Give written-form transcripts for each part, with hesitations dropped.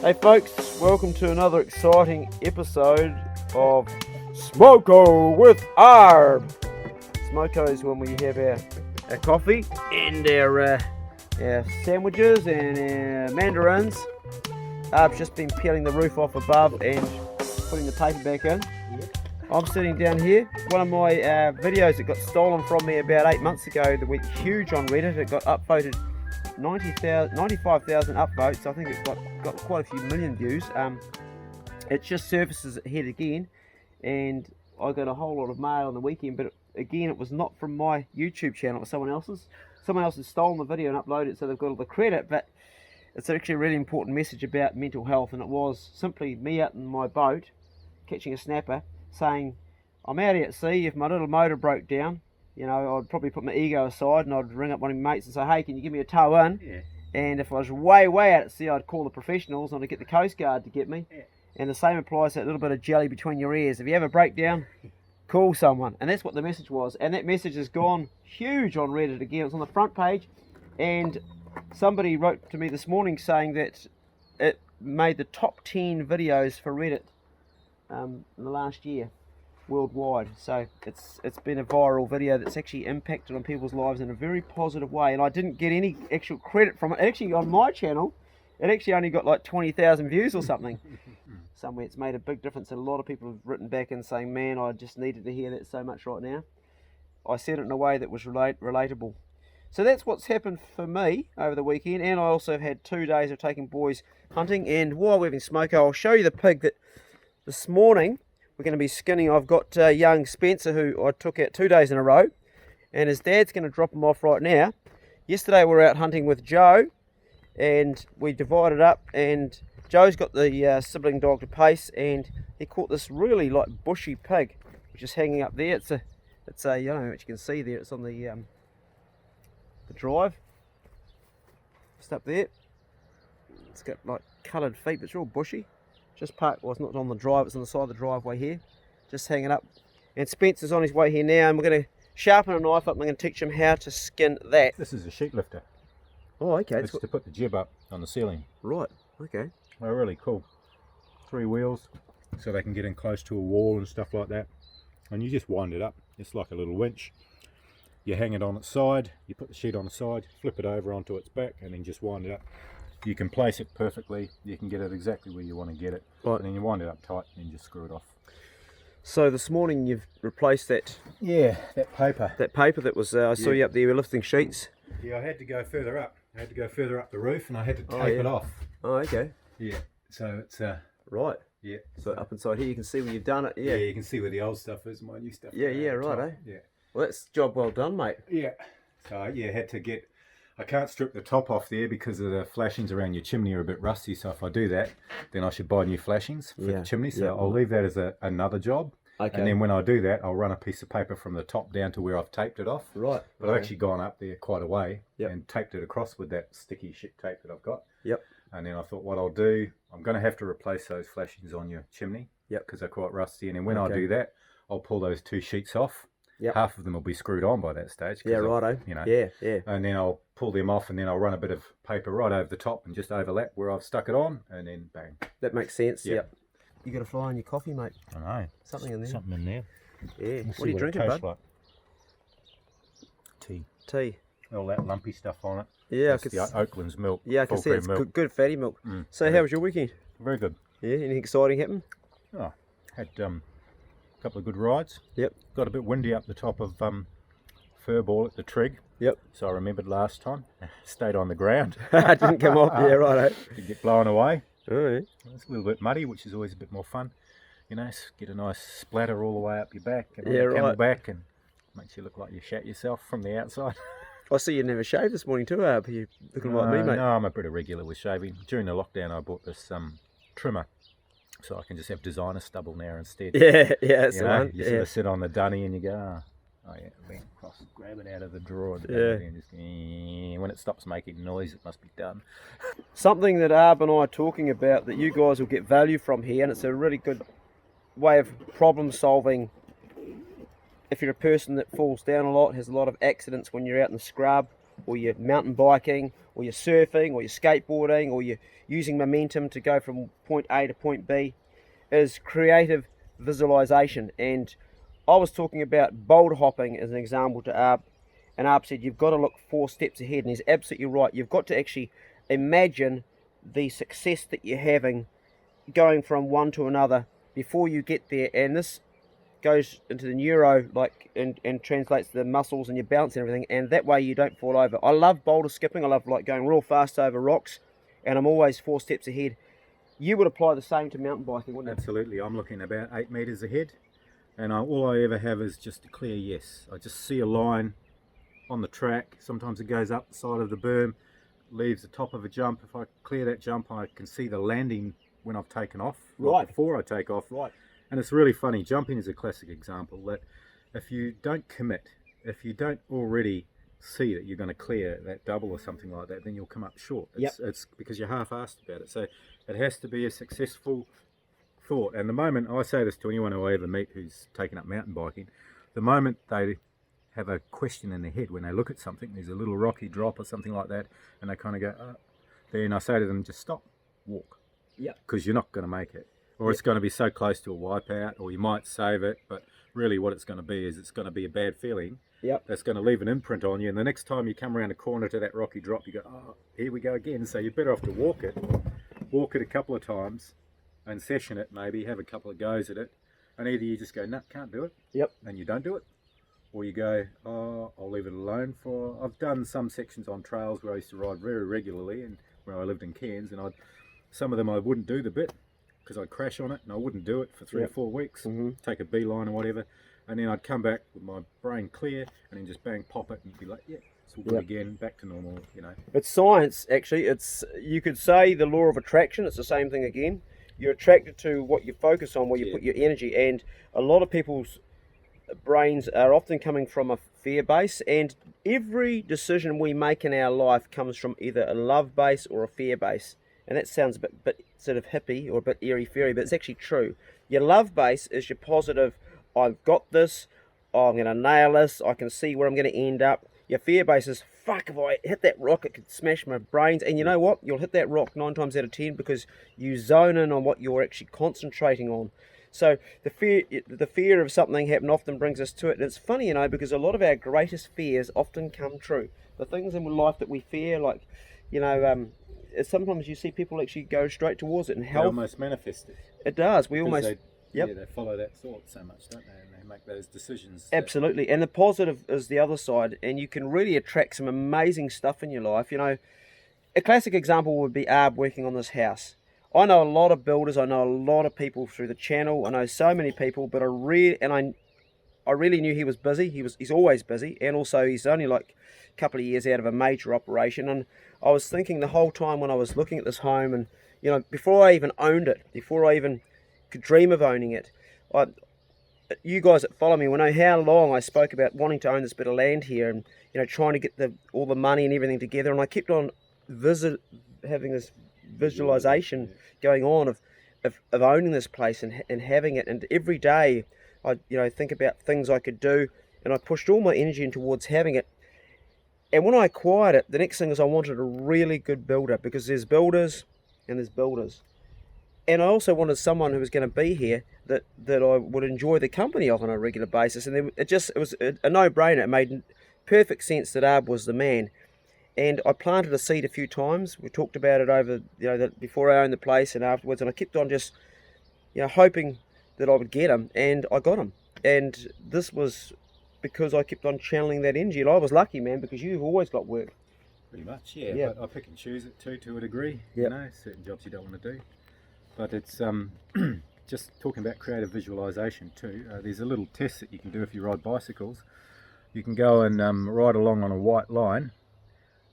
Hey folks, welcome to another exciting episode of Smoko with Arb. Smoko is when we have our coffee and our sandwiches and our mandarins. Arb's just been peeling the roof off above and putting the paper back in. I'm sitting down here. One of my videos that got stolen from me about 8 months ago that went huge on Reddit. It got upvoted 95,000 upvotes. I think it got quite a few million views. It just surfaces ahead again, and I got a whole lot of mail on the weekend, but again it was not from my YouTube channel, it was someone else's. Someone else has stolen the video and uploaded it, so they've got all the credit, but it's actually a really important message about mental health, and it was simply me out in my boat catching a snapper saying, I'm out here at sea. If my little motor broke down, you know, I'd probably put my ego aside and I'd ring up one of my mates and say, hey, can you give me a tow in? Yeah. And if I was way out at sea, I'd call the professionals and I'd get the Coast Guard to get me. Yeah. And the same applies to that little bit of jelly between your ears. If you have a breakdown, call someone. And that's what the message was. And that message has gone huge on Reddit again. It's on the front page. And somebody wrote to me this morning saying that it made the top 10 videos for Reddit in the last year worldwide. So it's been a viral video that's actually impacted on people's lives in a very positive way, and I didn't get any actual credit from it. Actually, on my channel it actually only got like 20,000 views or something. Somewhere it's made a big difference, and a lot of people have written back and saying, man, I just needed to hear that so much right now. I said it in a way that was relatable. So that's what's happened for me over the weekend, and I also have had 2 days of taking boys hunting. And while we're having Smoko, I'll show you the pig that this morning we're going to be skinning. I've got young Spencer, who I took out 2 days in a row, and his dad's going to drop him off right now. Yesterday we were out hunting with Joe, and we divided up, and Joe's got the sibling dog to Pace, and he caught this really like bushy pig, which is hanging up there. It's a you know, which you can see there, it's on the drive, just up there. It's got like coloured feet, but it's real bushy. Just parked, well, it's not on the drive, it's on the side of the driveway here, just hanging up. And Spencer's on his way here now, and we're going to sharpen a knife up and we're going to teach him how to skin that. This is a sheet lifter. Oh, okay. It's to put the jib up on the ceiling. Right, okay. They're really cool. 3 wheels, so they can get in close to a wall and stuff like that. And you just wind it up. It's like a little winch. You hang it on its side, you put the sheet on the side, flip it over onto its back, and then just wind it up. You can place it perfectly, you can get it exactly where you want to get it, right. And then you wind it up tight and just screw it off. So this morning you've replaced that... Yeah, that paper. That paper that was, I saw you up there, you were lifting sheets. Yeah, I had to go further up. I had to go further up the roof, and I had to tape it off. Oh, okay. Yeah, so it's... right. Yeah. So up inside here you can see where you've done it, yeah. Yeah, you can see where the old stuff is, my new stuff. Yeah, right, eh? Yeah. Well, that's job well done, mate. Yeah. So, yeah, had to get... I can't strip the top off there because of the flashings around your chimney are a bit rusty, so if I do that, then I should buy new flashings for the chimney, so I'll leave that as another job. Okay. And then when I do that, I'll run a piece of paper from the top down to where I've taped it off. Right. But I've actually gone up there quite a way and taped it across with that sticky shit tape that I've got. Yep. And then I thought what I'll do, I'm going to have to replace those flashings on your chimney. Yep. Because they're quite rusty, and then when I do that, I'll pull those 2 sheets off. Yep. Half of them will be screwed on by that stage. Yeah, righto. You know. Yeah. And then I'll pull them off, and then I'll run a bit of paper right over the top and just overlap where I've stuck it on, and then bang. That makes sense. Yep. You got a fly in your coffee, mate? I know. Something in there. Something in there. Yeah. What are you drinking, bud? Like. Tea. Tea. All that lumpy stuff on it. Yeah, it's the Oakland's milk. Yeah, I can see it's good fatty milk. So how was your weekend? Very good. Yeah, anything exciting happen? Oh, had a couple of good rides. Yep. Got a bit windy up the top of Furball at the Trig. Yep. So I remembered last time. Stayed on the ground. Didn't come off. Yeah, righto. Didn't get blown away. Oh, yeah. It's a little bit muddy, which is always a bit more fun. You know, get a nice splatter all the way up your back and on your camel back, and makes you look like you shat yourself from the outside. I see you never shaved this morning too, you looking like me, mate. No, I'm a bit irregular with shaving. During the lockdown I bought this trimmer, so I can just have designer stubble now instead. Yeah, that's the one. You sort of sit on the dunny and you go, oh yeah, lean across, grab it out of the drawer, and just, when it stops making noise, it must be done. Something that Arb and I are talking about that you guys will get value from here, and it's a really good way of problem solving. If you're a person that falls down a lot, has a lot of accidents when you're out in the scrub, or you're mountain biking, or you're surfing, or you're skateboarding, or you're using momentum to go from point A to point B, is creative visualization. And I was talking about boulder hopping as an example to Arb, and Arb said you've got to look 4 steps ahead, and he's absolutely right. You've got to actually imagine the success that you're having going from one to another before you get there, and this goes into the neuro, like, and translates to the muscles and your balance and everything, and that way you don't fall over. I love boulder skipping. I love like going real fast over rocks, and I'm always 4 steps ahead. You would apply the same to mountain biking, wouldn't you? Absolutely. I'm looking about 8 meters ahead, and all I ever have is just a clear yes. I just see a line on the track. Sometimes it goes up the side of the berm, leaves the top of a jump. If I clear that jump, I can see the landing when I've taken off, right before I take off. Right. And it's really funny. Jumping is a classic example that if you don't commit, if you don't already see that you're going to clear that double or something like that, then you'll come up short. It's because you're half-assed about it. So it has to be a successful thought. And the moment, I say this to anyone who I ever meet who's taken up mountain biking, the moment they have a question in their head, when they look at something, there's a little rocky drop or something like that, and they kind of go, oh, then I say to them, just stop, walk. Yeah. Because you're not going to make it. Or it's going to be so close to a wipeout, or you might save it, but really what it's going to be is it's going to be a bad feeling. Yep. That's going to leave an imprint on you, and the next time you come around a corner to that rocky drop, you go, oh, here we go again. So you're better off to walk it a couple of times, and session it maybe, have a couple of goes at it, and either you just go, no, can't do it, yep, and you don't do it, or you go, oh, I'll leave it alone for. I've done some sections on trails where I used to ride very regularly, and where I lived in Cairns, and some of them I wouldn't do the bit, because I'd crash on it, and I wouldn't do it for 3 or 4 weeks, take a beeline or whatever, and then I'd come back with my brain clear, and then just bang, pop it, and be like, yeah, it's all good again, back to normal, you know. It's science, actually. It's, you could say, the law of attraction. It's the same thing again. You're attracted to what you focus on, where you put your energy, and a lot of people's brains are often coming from a fear base, and every decision we make in our life comes from either a love base or a fear base. And that sounds a bit sort of hippie or a bit airy-fairy, but it's actually true. Your love base is your positive, I've got this, I'm going to nail this, I can see where I'm going to end up. Your fear base is, fuck, if I hit that rock, it could smash my brains. And you know what? You'll hit that rock 9 times out of 10 because you zone in on what you're actually concentrating on. So the fear of something happening often brings us to it. And it's funny, you know, because a lot of our greatest fears often come true. The things in life that we fear, like, you know, sometimes you see people actually go straight towards it, and health. They almost manifest it. It does. We almost. They follow that thought so much, don't they? And they make those decisions. Absolutely. And the positive is the other side, and you can really attract some amazing stuff in your life. You know, a classic example would be Arb working on this house. I know a lot of builders. I know a lot of people through the channel. I know so many people, but I really knew he was busy. He's always busy, and also he's only like a couple of years out of a major operation. And I was thinking the whole time when I was looking at this home, and you know, before I even owned it, before I even could dream of owning it, you guys that follow me will know how long I spoke about wanting to own this bit of land here, and you know, trying to get all the money and everything together. And I kept on having this visualization going on of owning this place and having it. And every day I think about things I could do, and I pushed all my energy in towards having it. And when I acquired it, the next thing is I wanted a really good builder, because there's builders and there's builders. And I also wanted someone who was going to be here that I would enjoy the company of on a regular basis. And then it was a no-brainer. It made perfect sense that Arb was the man. And I planted a seed a few times. We talked about it over, before I owned the place and afterwards. And I kept on just, hoping that I would get him. And I got him. And this was because I kept on channeling that energy. And I was lucky, man, because you've always got work. Pretty much, yeah. But I pick and choose it too, to a degree. You know, certain jobs you don't want to do. But it's just talking about creative visualization too. There's a little test that you can do if you ride bicycles. You can go and ride along on a white line,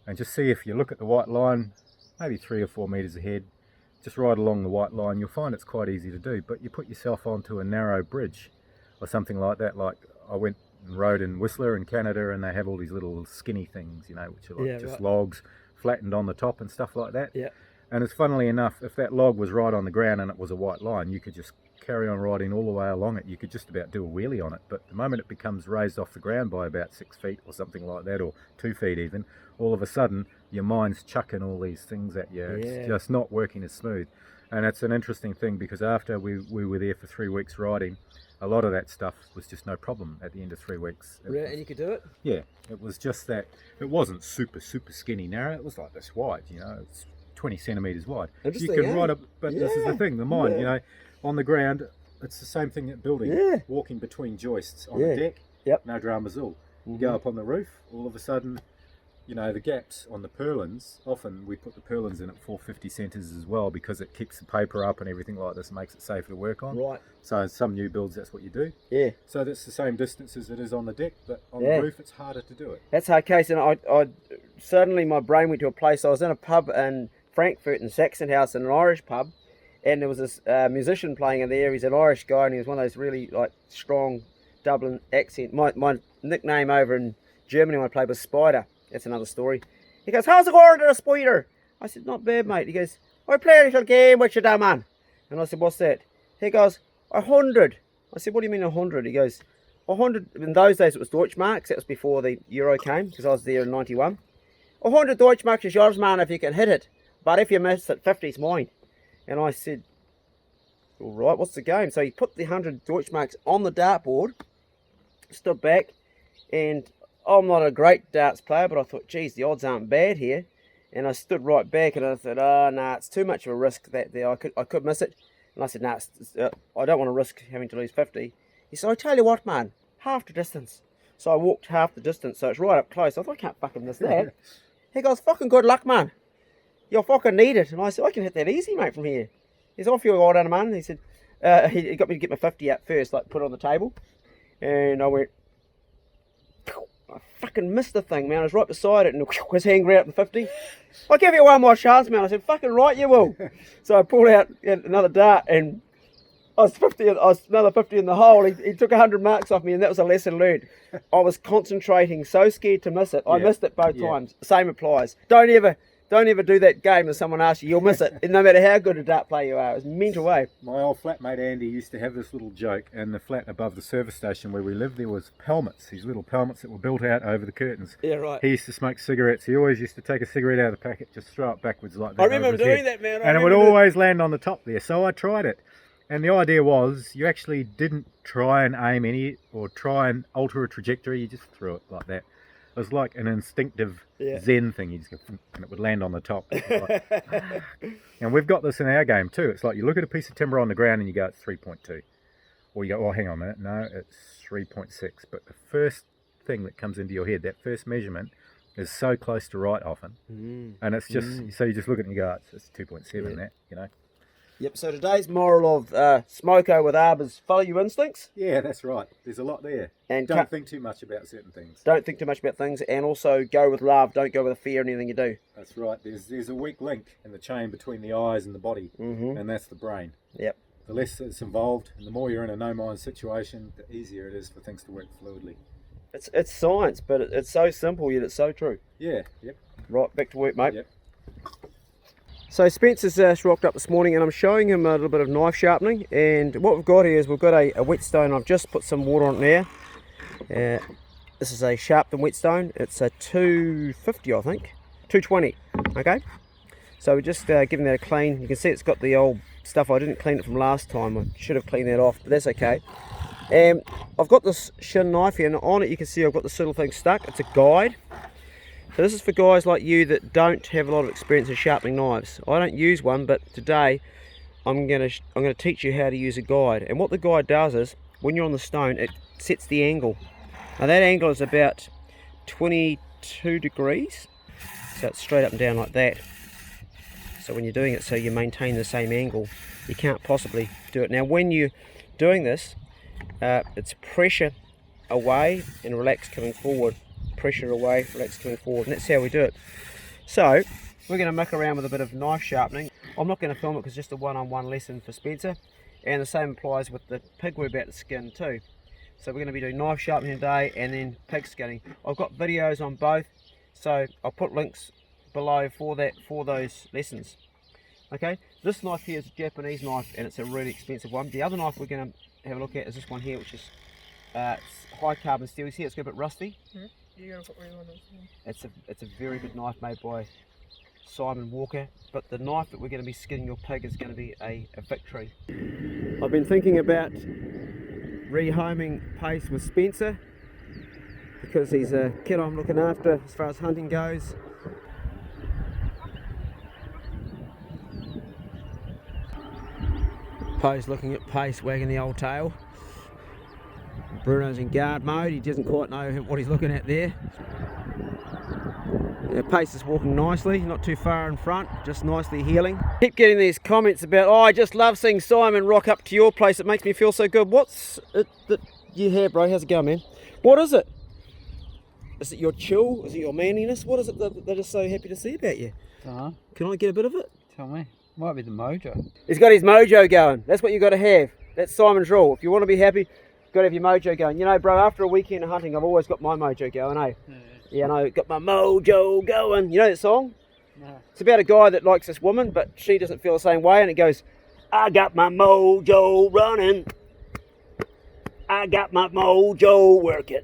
and just see if you look at the white line, maybe 3 or 4 meters ahead, just ride along the white line. You'll find it's quite easy to do, but you put yourself onto a narrow bridge or something like that. Like I went and rode in Whistler in Canada, and they have all these little skinny things, which are like logs flattened on the top and stuff like that. Yeah. And it's funnily enough, if that log was right on the ground and it was a white line, you could just carry on riding all the way along it. You could just about do a wheelie on it. But the moment it becomes raised off the ground by about 6 feet or something like that, or 2 feet even, all of a sudden your mind's chucking all these things at you. It's just not working as smooth. And it's an interesting thing, because after we were there for 3 weeks riding, a lot of that stuff was just no problem at the end of 3 weeks. And you could do it? Yeah, it was just that. It wasn't super skinny narrow. It was like this wide, you know. It's 20 centimeters wide. You can ride up, but this is the thing, the mind, you know, on the ground, it's the same thing at building. Walking between joists on the deck, no dramas at all. You go up on the roof, all of a sudden, you know, the gaps on the purlins, often we put the purlins in at 450 centres as well, because it kicks the paper up and everything like this, makes it safer to work on. Right. So some new builds, that's what you do. Yeah. So that's the same distance as it is on the deck, but on the roof it's harder to do it. That's hard case, and I suddenly my brain went to a place. I was in a pub in Frankfurt in Saxon House, in an Irish pub, and there was this musician playing in there. He's an Irish guy, and he was one of those really like strong Dublin accent. My nickname over in Germany when I played was Spider. That's another story. He goes, "How's it going there, Spider?" I said, "Not bad, mate." He goes, "I play a little game with you, damn man." And I said, "What's that?" He goes, 100. I said, "What do you mean 100? He goes, 100. In those days it was Deutschmarks. That was before the Euro came, because I was there in 91. 100 Deutschmarks is yours, man, if you can hit it. But if you miss it, 50's mine." And I said, "All right, what's the game?" So he put the 100 Deutschmarks on the dartboard, stood back, and I'm not a great darts player, but I thought, geez, the odds aren't bad here. And I stood right back, and I thought, oh, nah, it's too much of a risk that there. I could miss it. And I said, nah, I don't want to risk having to lose 50. He said, "I tell you what, man, half the distance." So I walked half the distance, so it's right up close. I thought, I can't fucking miss that. He goes, "Fucking good luck, man. You'll fucking need it." And I said, "I can hit that easy, mate, from here." He said, "Off you go, man." He said, he got me to get my 50 out first, like put it on the table. And I went, I fucking missed the thing, man. I was right beside it, and his hand grabbed the 50. "I'll give you one more chance, man." I said, "Fucking right you will." So I pulled out another dart, and I was another 50 in the hole. He took 100 marks off me, and that was a lesson learned. I was concentrating, so scared to miss it. I missed it both times. Same applies. Don't ever do that game if someone asks you, you'll miss it. And no matter how good a dart player you are, it's mental way. My old flatmate Andy used to have this little joke. In the flat above the service station where we lived, there was pelmets, these little pelmets that were built out over the curtains. Yeah, right. He used to smoke cigarettes. He always used to take a cigarette out of the packet, just throw it backwards like that. I remember doing that, man. And it would always land on the top there. So I tried it. And the idea was, you actually didn't try and aim any, or try and alter a trajectory, you just threw it like that. It was like an instinctive Zen thing. You just go, and it would land on the top. Like, and we've got this in our game too. It's like you look at a piece of timber on the ground and you go, it's 3.2. Or you go, oh, hang on a minute. No, it's 3.6. But the first thing that comes into your head, that first measurement, is so close to right often. And it's just, so you just look at it and you go, it's 2.7 that, you know. Yep, so today's moral of Smoko with Arb is follow your instincts. Yeah, that's right. There's a lot there. And don't think too much about certain things. Don't think too much about things, and also go with love. Don't go with fear in anything you do. That's right. There's a weak link in the chain between the eyes and the body, and that's the brain. Yep. The less that's involved, and the more you're in a no-mind situation, the easier it is for things to work fluidly. It's science, but it's so simple, yet it's so true. Yeah, yep. Right, back to work, mate. Yep. So Spencer's rocked up this morning, and I'm showing him a little bit of knife sharpening. And what we've got here is we've got a whetstone. I've just put some water on it now. This is a sharpened whetstone. It's a 250, I think, 220. Okay. So we're just giving that a clean. You can see it's got the old stuff. I didn't clean it from last time. I should have cleaned that off, but that's okay. I've got this shin knife here, and on it you can see I've got this little thing stuck. It's a guide. So this is for guys like you that don't have a lot of experience in sharpening knives. I don't use one, but today I'm going to teach you how to use a guide. And what the guide does is, when you're on the stone, it sets the angle. Now that angle is about 22 degrees. So it's straight up and down like that. So when you're doing it so you maintain the same angle, you can't possibly do it. Now when you're doing this, it's pressure away and relax coming forward. Pressure away, relax coming forward, and that's how we do it. So we're going to muck around with a bit of knife sharpening. I'm not going to film it because it's just a one-on-one lesson for Spencer, and the same applies with the pig we're about to skin too. So we're going to be doing knife sharpening today and then pig skinning. I've got videos on both, so I'll put links below for those lessons. Okay, this knife here is a Japanese knife and it's a really expensive one. The other knife we're going to have a look at is this one here, which is it's high carbon steel. You see it's got a bit rusty. You're gonna put real on it. It's a very good knife made by Simon Walker, but the knife that we're going to be skinning your pig is going to be a victory. I've been thinking about rehoming Pace with Spencer because he's a kid I'm looking after as far as hunting goes. Poe's looking at Pace, wagging the old tail. Bruno's in guard mode, he doesn't quite know what he's looking at there. Pace is walking nicely, not too far in front, just nicely heeling. Keep getting these comments about, oh, I just love seeing Simon rock up to your place, it makes me feel so good. What's it that you have, bro? How's it going, man? What is it? Is it your chill? Is it your manliness? What is it that they're just so happy to see about you? Can I get a bit of it? Tell me. Might be the mojo. He's got his mojo going. That's what you got to have. That's Simon's rule. If you want to be happy, you've got to have your mojo going. You know, bro, after a weekend of hunting, I've always got my mojo going, eh? Yeah, I know, got my mojo going. You know that song? No. It's about a guy that likes this woman, but she doesn't feel the same way, and it goes, I got my mojo running. I got my mojo working.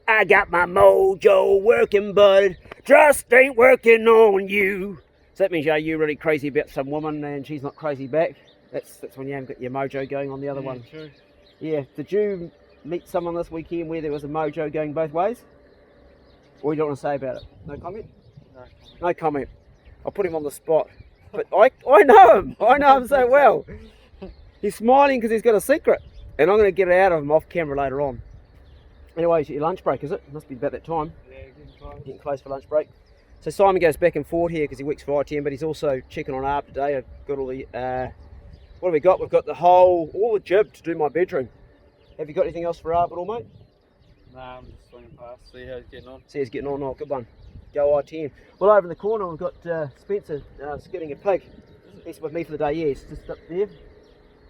I got my mojo working, but just ain't working on you. So that means, are you really crazy about some woman and she's not crazy back? That's when you haven't got your mojo going on the other one. True. Yeah, did you meet someone this weekend where there was a mojo going both ways? Or you don't want to say about it? No comment? No comment. I'll put him on the spot. But I know him. I know him so well. He's smiling because he's got a secret. And I'm going to get it out of him off camera later on. Anyway, it's your lunch break, is it? Must be about that time. Yeah, Getting close for lunch break. So Simon goes back and forth here because he works for ITM, but he's also checking on Arb today. I've got all the, what have we got? We've got all the jib to do my bedroom. Have you got anything else for Arb at all, mate? Nah, I'm just swinging past, see how he's getting on. See how he's getting on, oh, good one. Go ITM. Well, over in the corner we've got Spencer skinning a pig. He's with me for the day, yeah, he's just up there.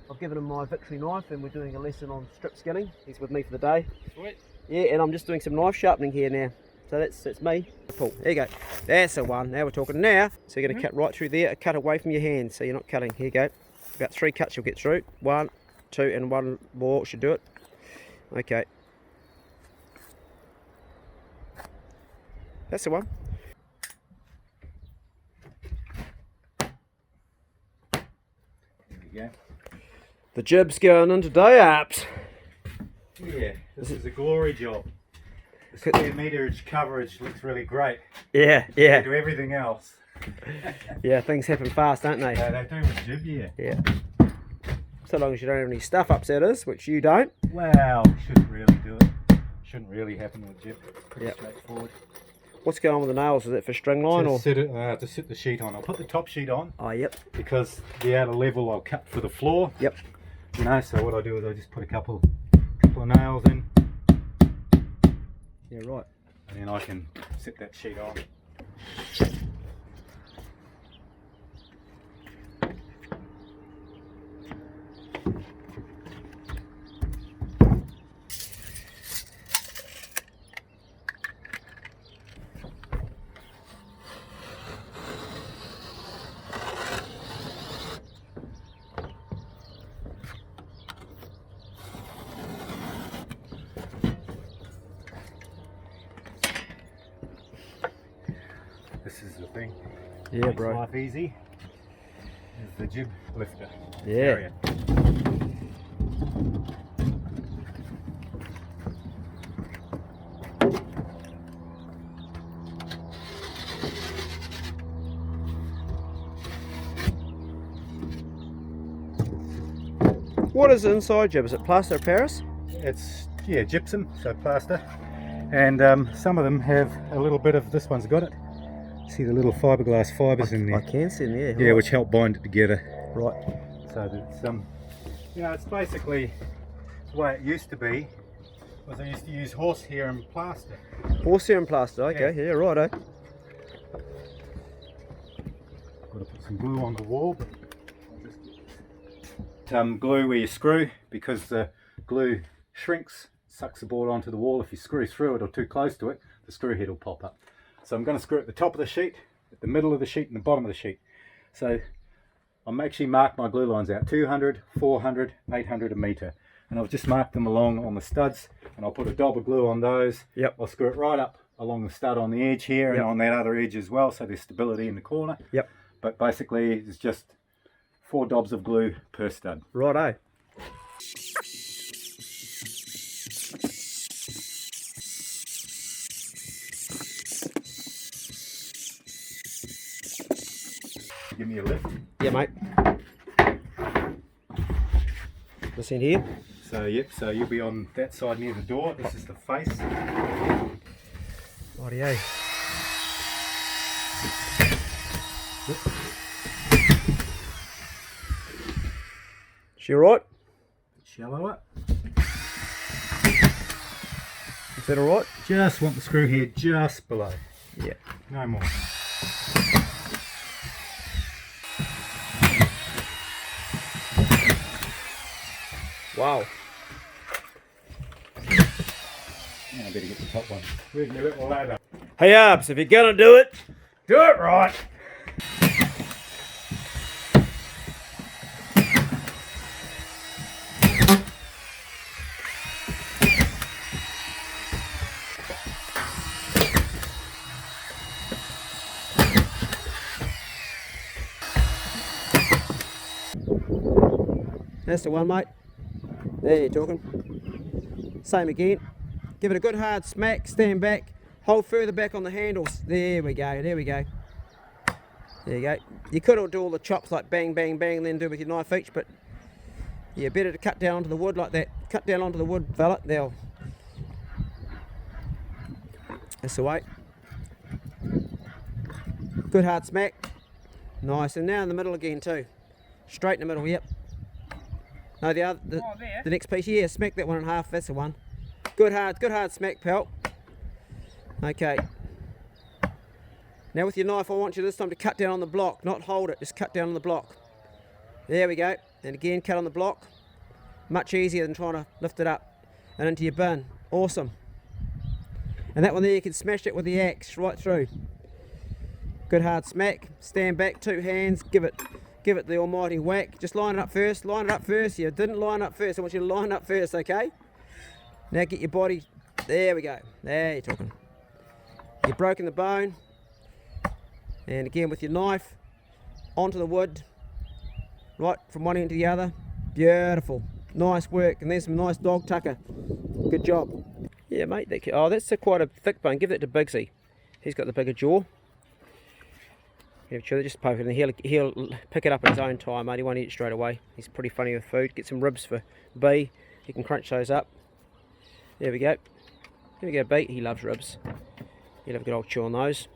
I've given him my victory knife and we're doing a lesson on strip skinning. He's with me for the day. Sweet. Yeah, and I'm just doing some knife sharpening here now. So that's me. Pull. There you go. That's the one. Now we're talking now. So you're going to cut right through there. Cut away from your hand so you're not cutting. Here you go. About 3 cuts you'll get through. 1, 2 and 1 more should do it. Okay. That's the one. There you go. The jib's going in today, apps. Yeah, this is a glory job. The square meterage coverage looks really great. Yeah. They do everything else. Yeah, things happen fast, don't they? Yeah, they do with jib, yeah. Yeah. So long as you don't have any stuff ups, that is, which you don't. Well, shouldn't really do it. Shouldn't really happen with jib. Pretty straightforward. What's going on with the nails? Is it for string line or? To sit the sheet on. I'll put the top sheet on. Oh, yep. Because the outer level I'll cut for the floor. Yep. You know, so what I do is I just put a couple of nails in. Yeah, right. And then I can sit that sheet on. This is the thing. Yeah, Makes bro. life easy. Is the jib lifter. Yeah. Area. What is the inside jib? Is it plaster of Paris? It's gypsum, so plaster, and some of them have a little bit of. This one's got it. See the little fiberglass fibres in there. I can see them, yeah. Yeah, which help bind it together. Right. So that it's basically the way it used to be. Was I used to use horsehair and plaster. Horsehair and plaster. Okay. Yeah, righto. Got to put some glue on the wall. But I'll just get glue where you screw, because the glue shrinks, sucks the board onto the wall. If you screw through it or too close to it, the screw head will pop up. So I'm going to screw at the top of the sheet, at the middle of the sheet and the bottom of the sheet. So I'm actually marked my glue lines out, 200, 400, 800 a metre. And I've just marked them along on the studs, and I'll put a dab of glue on those. Yep. I'll screw it right up along the stud on the edge here and on that other edge as well, so there's stability in the corner. Yep. But basically it's just 4 dobs of glue per stud. Righto. Give me a lift. Yeah, mate. This in here. So yep, so you'll be on that side near the door. This is the face. Rightio. She alright? Shallower. Is that alright? Just want the screw head just below. Yeah. No more. Wow. Now I better get the top one. We're going to do it ladder. Hey Abs, if you're gonna do it right. That's the one, mate. There you're talking. Same again. Give it a good hard smack, stand back, hold further back on the handles. There we go, there we go. There you go. You could do all the chops like bang, bang, bang, and then do it with your knife each, but yeah, better to cut down onto the wood like that. Cut down onto the wood, fella. Now, that's the way. Good hard smack. Nice, and now in the middle again too. Straight in the middle, yep. No, the next piece, yeah, smack that one in half, that's the one. Good hard smack, pal. Okay. Now with your knife, I want you this time to cut down on the block, not hold it, just cut down on the block. There we go. And again, cut on the block. Much easier than trying to lift it up and into your bin. Awesome. And that one there, you can smash it with the axe right through. Good hard smack. Stand back, 2 hands, give it the almighty whack. Just line it up first, You didn't line up first, I want you to line up first, okay? Now get your body, there we go. There you're talking. You've broken the bone. And again with your knife, onto the wood. Right, from one end to the other. Beautiful. Nice work. And there's some nice dog tucker. Good job. Yeah, mate. That's quite a thick bone. Give that to Bigsy. He's got the bigger jaw. Just poke it, and he'll pick it up at his own time, mate. He won't eat it straight away. He's pretty funny with food. Get some ribs for B. He can crunch those up. There we go. Here we go, B. He loves ribs. He'll have a good old chew on those.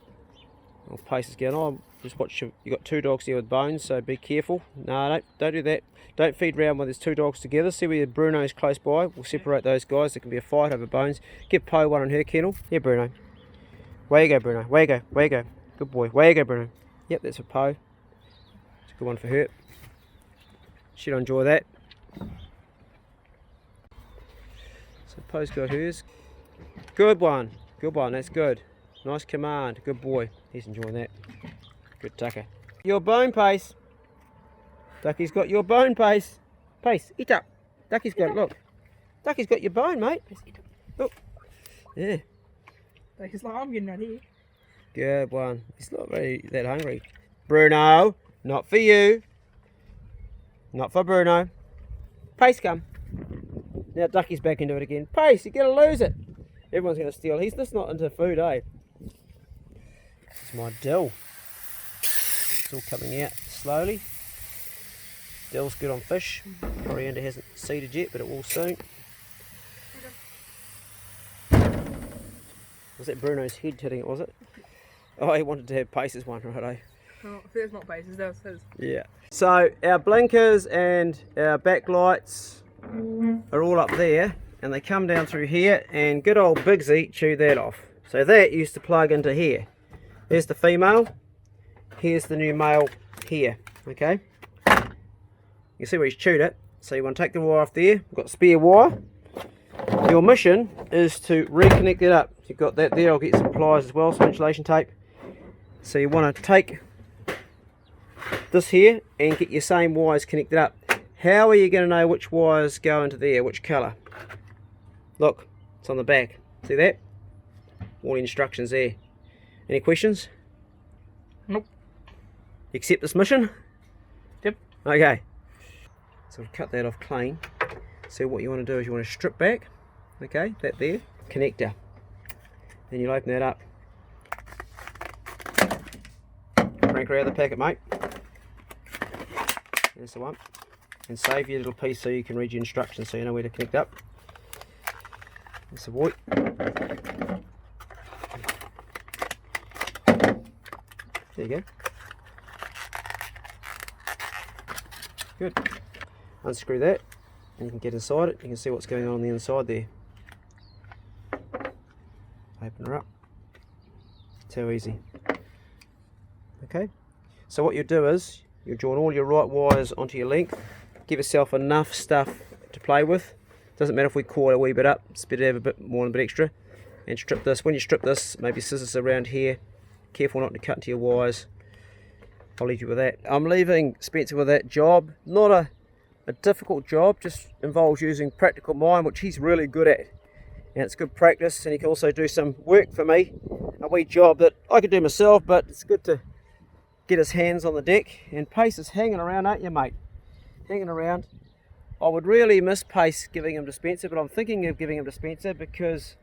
Old pace is going on. Just watch. You got 2 dogs here with bones, so be careful. No, don't do that. Don't feed round when there's 2 dogs together. See where Bruno's close by. We'll separate those guys. There can be a fight over bones. Give Poe one in her kennel. Yeah, Bruno. Way you go, Bruno. Way you go. Way you go. Good boy. Way you go, Bruno. Yep, that's for Poe. It's a good one for her. She'll enjoy that. So Poe's got hers. Good one. Good one. That's good. Nice command. Good boy. He's enjoying that. Good tucker. Your bone, Pace. Ducky's got your bone, Pace. Pace, eat up. Ducky's got it. Look. Ducky's got your bone, mate. Look. Yeah. He's like, I'm getting out here. Good one. He's not really that hungry. Bruno, not for you. Not for Bruno. Pace, come. Now Ducky's back into it again. Pace, you're going to lose it. Everyone's going to steal. He's just not into food, eh? It's my dill. It's all coming out slowly. Dill's good on fish. Coriander hasn't seeded yet, but it will soon. Was that Bruno's head hitting it, was it? Oh, he wanted to have Pace's one, right, eh? Oh, there's not Pace's, that was his. Yeah. So our blinkers and our backlights are all up there, and they come down through here, and good old Bigsy chewed that off. So that used to plug into here. There's the female. Here's the new male here, okay? You see where he's chewed it. So you want to take the wire off there. We've got spare wire. Your mission is to reconnect it up. You've got that there. I'll get some pliers as well, some insulation tape. So you want to take this here and get your same wires connected up. How are you going to know which wires go into there, which colour? Look, it's on the back. See that? All the instructions there. Any questions? Nope. You accept this mission? Yep. Okay. So we'll cut that off clean. So what you want to do is you want to strip back, okay, that there, connector. Then you'll open that up. Crank her out of the packet, mate. There's the one. And save your little piece so you can read your instructions so you know where to connect up. There's the boy. There you go. Good. Unscrew that and you can get inside it. You can see what's going on the inside there. Open her up. It's how easy. Okay. So what you do is you join all your right wires onto your length. Give yourself enough stuff to play with. Doesn't matter if we coil a wee bit up. It's better to have a bit more and a bit extra. And strip this. When you strip this, maybe scissors around here. Careful not to cut into your wires. I'll leave you with that. I'm leaving Spencer with that job. Not a difficult job, just involves using practical mind, which he's really good at. And it's good practice, and he can also do some work for me. A wee job that I could do myself, but it's good to get his hands on the deck. And Pace is hanging around, aren't you, mate? Hanging around. I would really miss Pace giving him to Spencer, but I'm thinking of giving him to Spencer because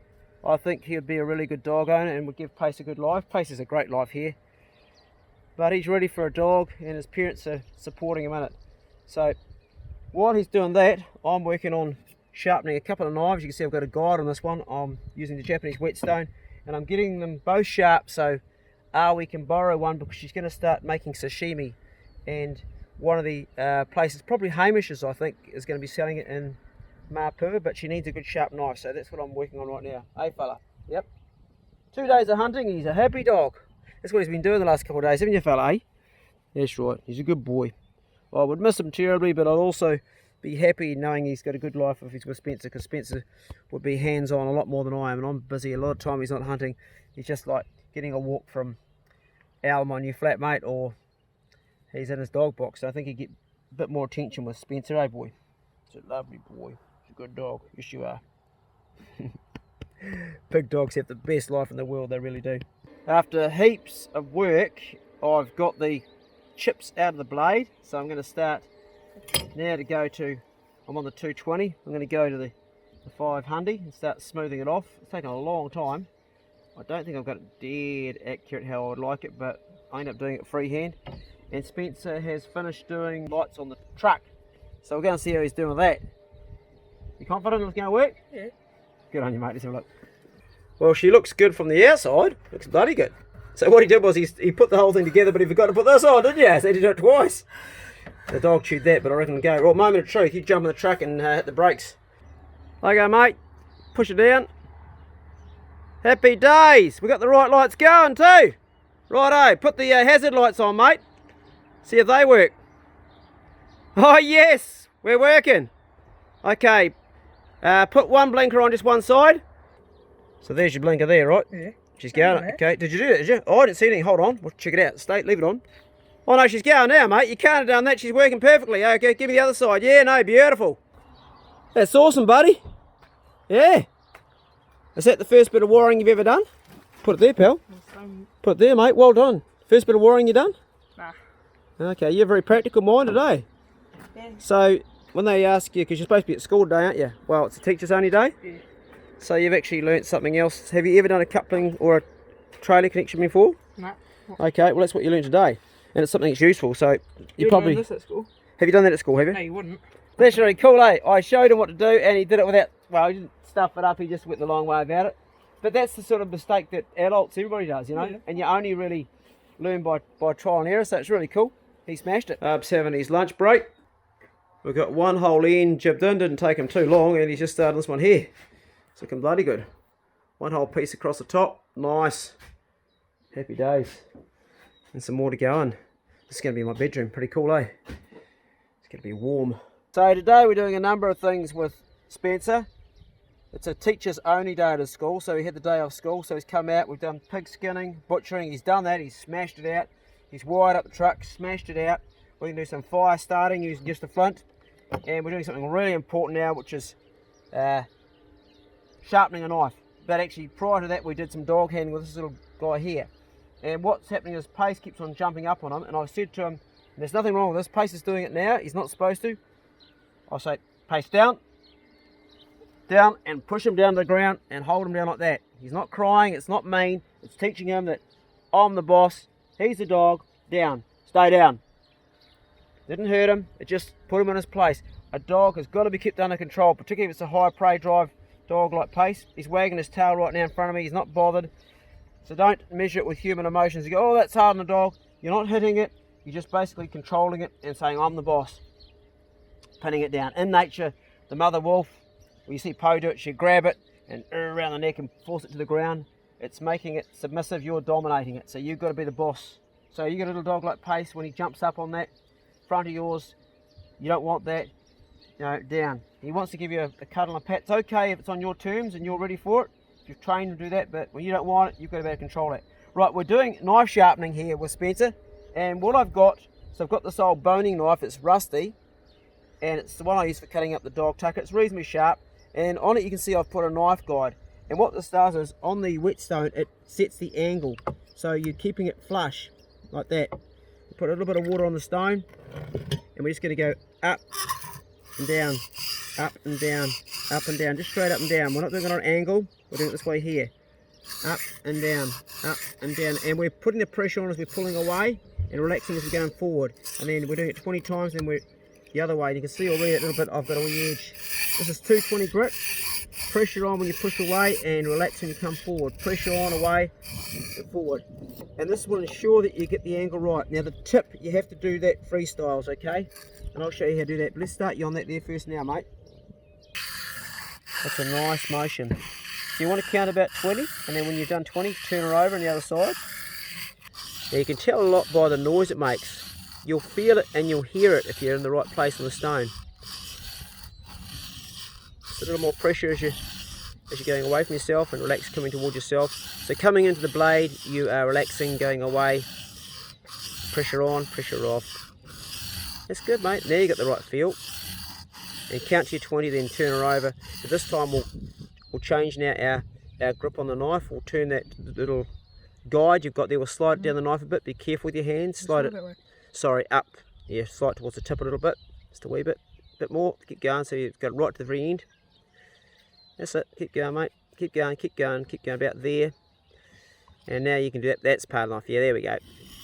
I think he would be a really good dog owner and would give Pace a good life. Pace has a great life here. But he's ready for a dog and his parents are supporting him in it. So while he's doing that, I'm working on sharpening a couple of knives. You can see I've got a guide on this one. I'm using the Japanese whetstone and I'm getting them both sharp so we can borrow one because she's going to start making sashimi. And one of the places, probably Hamish's I think, is going to be selling it in Mapua, but she needs a good sharp knife. So that's what I'm working on right now. Hey fella? Yep. 2 days of hunting and he's a happy dog. That's what he's been doing the last couple of days, haven't you, fella, eh? That's right, he's a good boy. I would miss him terribly, but I'd also be happy knowing he's got a good life if he's with Spencer, because Spencer would be hands-on a lot more than I am, and I'm busy a lot of time. He's not hunting. He's just like getting a walk from Elle, my new flatmate, or he's in his dog box. So I think he'd get a bit more attention with Spencer, eh, boy? He's a lovely boy. He's a good dog. Yes, you are. Big dogs have the best life in the world, they really do. After heaps of work, I've got the chips out of the blade, so I'm going to start now to go to, I'm on the 220, I'm going to go to the 500 and start smoothing it off. It's taken a long time. I don't think I've got it dead accurate how I would like it, but I end up doing it freehand. And Spencer has finished doing lights on the truck, so we're going to see how he's doing with that. You confident it's going to work? Yeah. Good on you, mate. Let's have a look. Well, she looks good from the outside. Looks bloody good. So what he did was he put the whole thing together, but he forgot to put this on, didn't you? So he did it twice. The dog chewed that, but I reckon go. Well, moment of truth. You jump in the truck and hit the brakes. Okay, mate. Push it down. Happy days. We got the right lights going too. Righto. Put the hazard lights on, mate. See if they work. Oh, yes. We're working. Okay. Put one blinker on just one side. So there's your blinker there, right? Yeah. She's going. Okay, did you do it, did you? Oh, I didn't see anything. Hold on. We'll check it out. Stay, leave it on. Oh, no, she's going now, mate. You can't have done that. She's working perfectly. Okay, give me the other side. Yeah, no, beautiful. That's awesome, buddy. Yeah. Is that the first bit of wiring you've ever done? Put it there, pal. Put it there, mate. Well done. First bit of wiring you done? Nah. Okay, you're very practical minded, eh? Yeah. So, when they ask you, because you're supposed to be at school today, aren't you? Well, it's a teacher's only day. Yeah. So you've actually learnt something else. Have you ever done a coupling or a trailer connection before? Nah. Okay, well that's what you learned today. And it's something that's useful, so you Wouldn't probably... learn this at school. Have you done that at school, have you? No, you wouldn't. That's really cool, eh? I showed him what to do and he did it without... Well, he didn't stuff it up, he just went the long way about it. But that's the sort of mistake that adults, everybody does, you know? Yeah. And you only really learn by trial and error, so it's really cool. He smashed it. He's having his lunch break. We've got one whole end jibbed in, didn't take him too long, and he's just started this one here. It's looking bloody good. One whole piece across the top, nice. Happy days. And some more to go on. This is going to be my bedroom, pretty cool, eh? It's going to be warm. So today we're doing a number of things with Spencer. It's a teachers only day at his school, so he had the day off school, so he's come out, we've done pig skinning, butchering, he's done that, he's smashed it out. He's wired up the truck, smashed it out. We can do some fire starting using just the flint. And we're doing something really important now, which is sharpening a knife. But actually, prior to that, we did some dog handling with this little guy here. And what's happening is Pace keeps on jumping up on him, and I said to him, there's nothing wrong with this, Pace is doing it now, he's not supposed to. I'll say, Pace, down, and push him down to the ground, and hold him down like that. He's not crying, it's not mean, it's teaching him that I'm the boss, he's the dog, down, stay down. Didn't hurt him, it just put him in his place. A dog has got to be kept under control, particularly if it's a high prey drive dog like Pace. He's wagging his tail right now in front of me, he's not bothered. So don't measure it with human emotions. You go, oh, that's hard on a dog. You're not hitting it, you're just basically controlling it and saying, I'm the boss. Pinning it down. In nature, the mother wolf, when you see Poe do it, she'll grab it and around the neck and force it to the ground. It's making it submissive, you're dominating it. So you've got to be the boss. So you got a little dog like Pace, when he jumps up on that front of yours, you don't want that, you know, down. He wants to give you a cuddle and a pat. It's okay if it's on your terms and you're ready for it. You've trained to do that, but when you don't want it, you've got to be able to control that. Right, we're doing knife sharpening here with Spencer, and what I've got, so I've got this old boning knife, it's rusty, and it's the one I use for cutting up the dog tucker. It's reasonably sharp, and on it you can see I've put a knife guide, and what this does is, on the whetstone, it sets the angle, so you're keeping it flush, like that. You put a little bit of water on the stone, and we're just going to go up and down, up and down, up and down, just straight up and down. We're not doing it on an angle, we're doing it this way here. Up and down, and we're putting the pressure on as we're pulling away and relaxing as we're going forward. And then we're doing it 20 times, and we're the other way. And you can see already a little bit I've got a wee edge. This is 220 grip. Pressure on when you push away and relax when you come forward. Pressure on, away, and forward. And this will ensure that you get the angle right. Now the tip, you have to do that freestyles, okay? And I'll show you how to do that. But let's start you on that there first now, mate. That's a nice motion. So you want to count about 20, and then when you've done 20, turn her over on the other side. Now you can tell a lot by the noise it makes. You'll feel it and you'll hear it if you're in the right place on the stone. Just a little more pressure as you're going away from yourself, and relax coming towards yourself. So coming into the blade, you are relaxing, going away. Pressure on, pressure off. That's good, mate. Now you got the right feel. And count to your 20, then turn her over. So this time we'll change now our grip on the knife. We'll turn that little guide you've got there, we'll slide it down the knife a bit. Be careful with your hands. Slide it, sorry, up. Yeah, slide towards the tip a little bit. Just a wee bit more. Keep going so you've got it right to the very end. That's it. Keep going, mate. Keep going, keep going, keep going about there. And now you can do that. That's part of the knife. Yeah, there we go.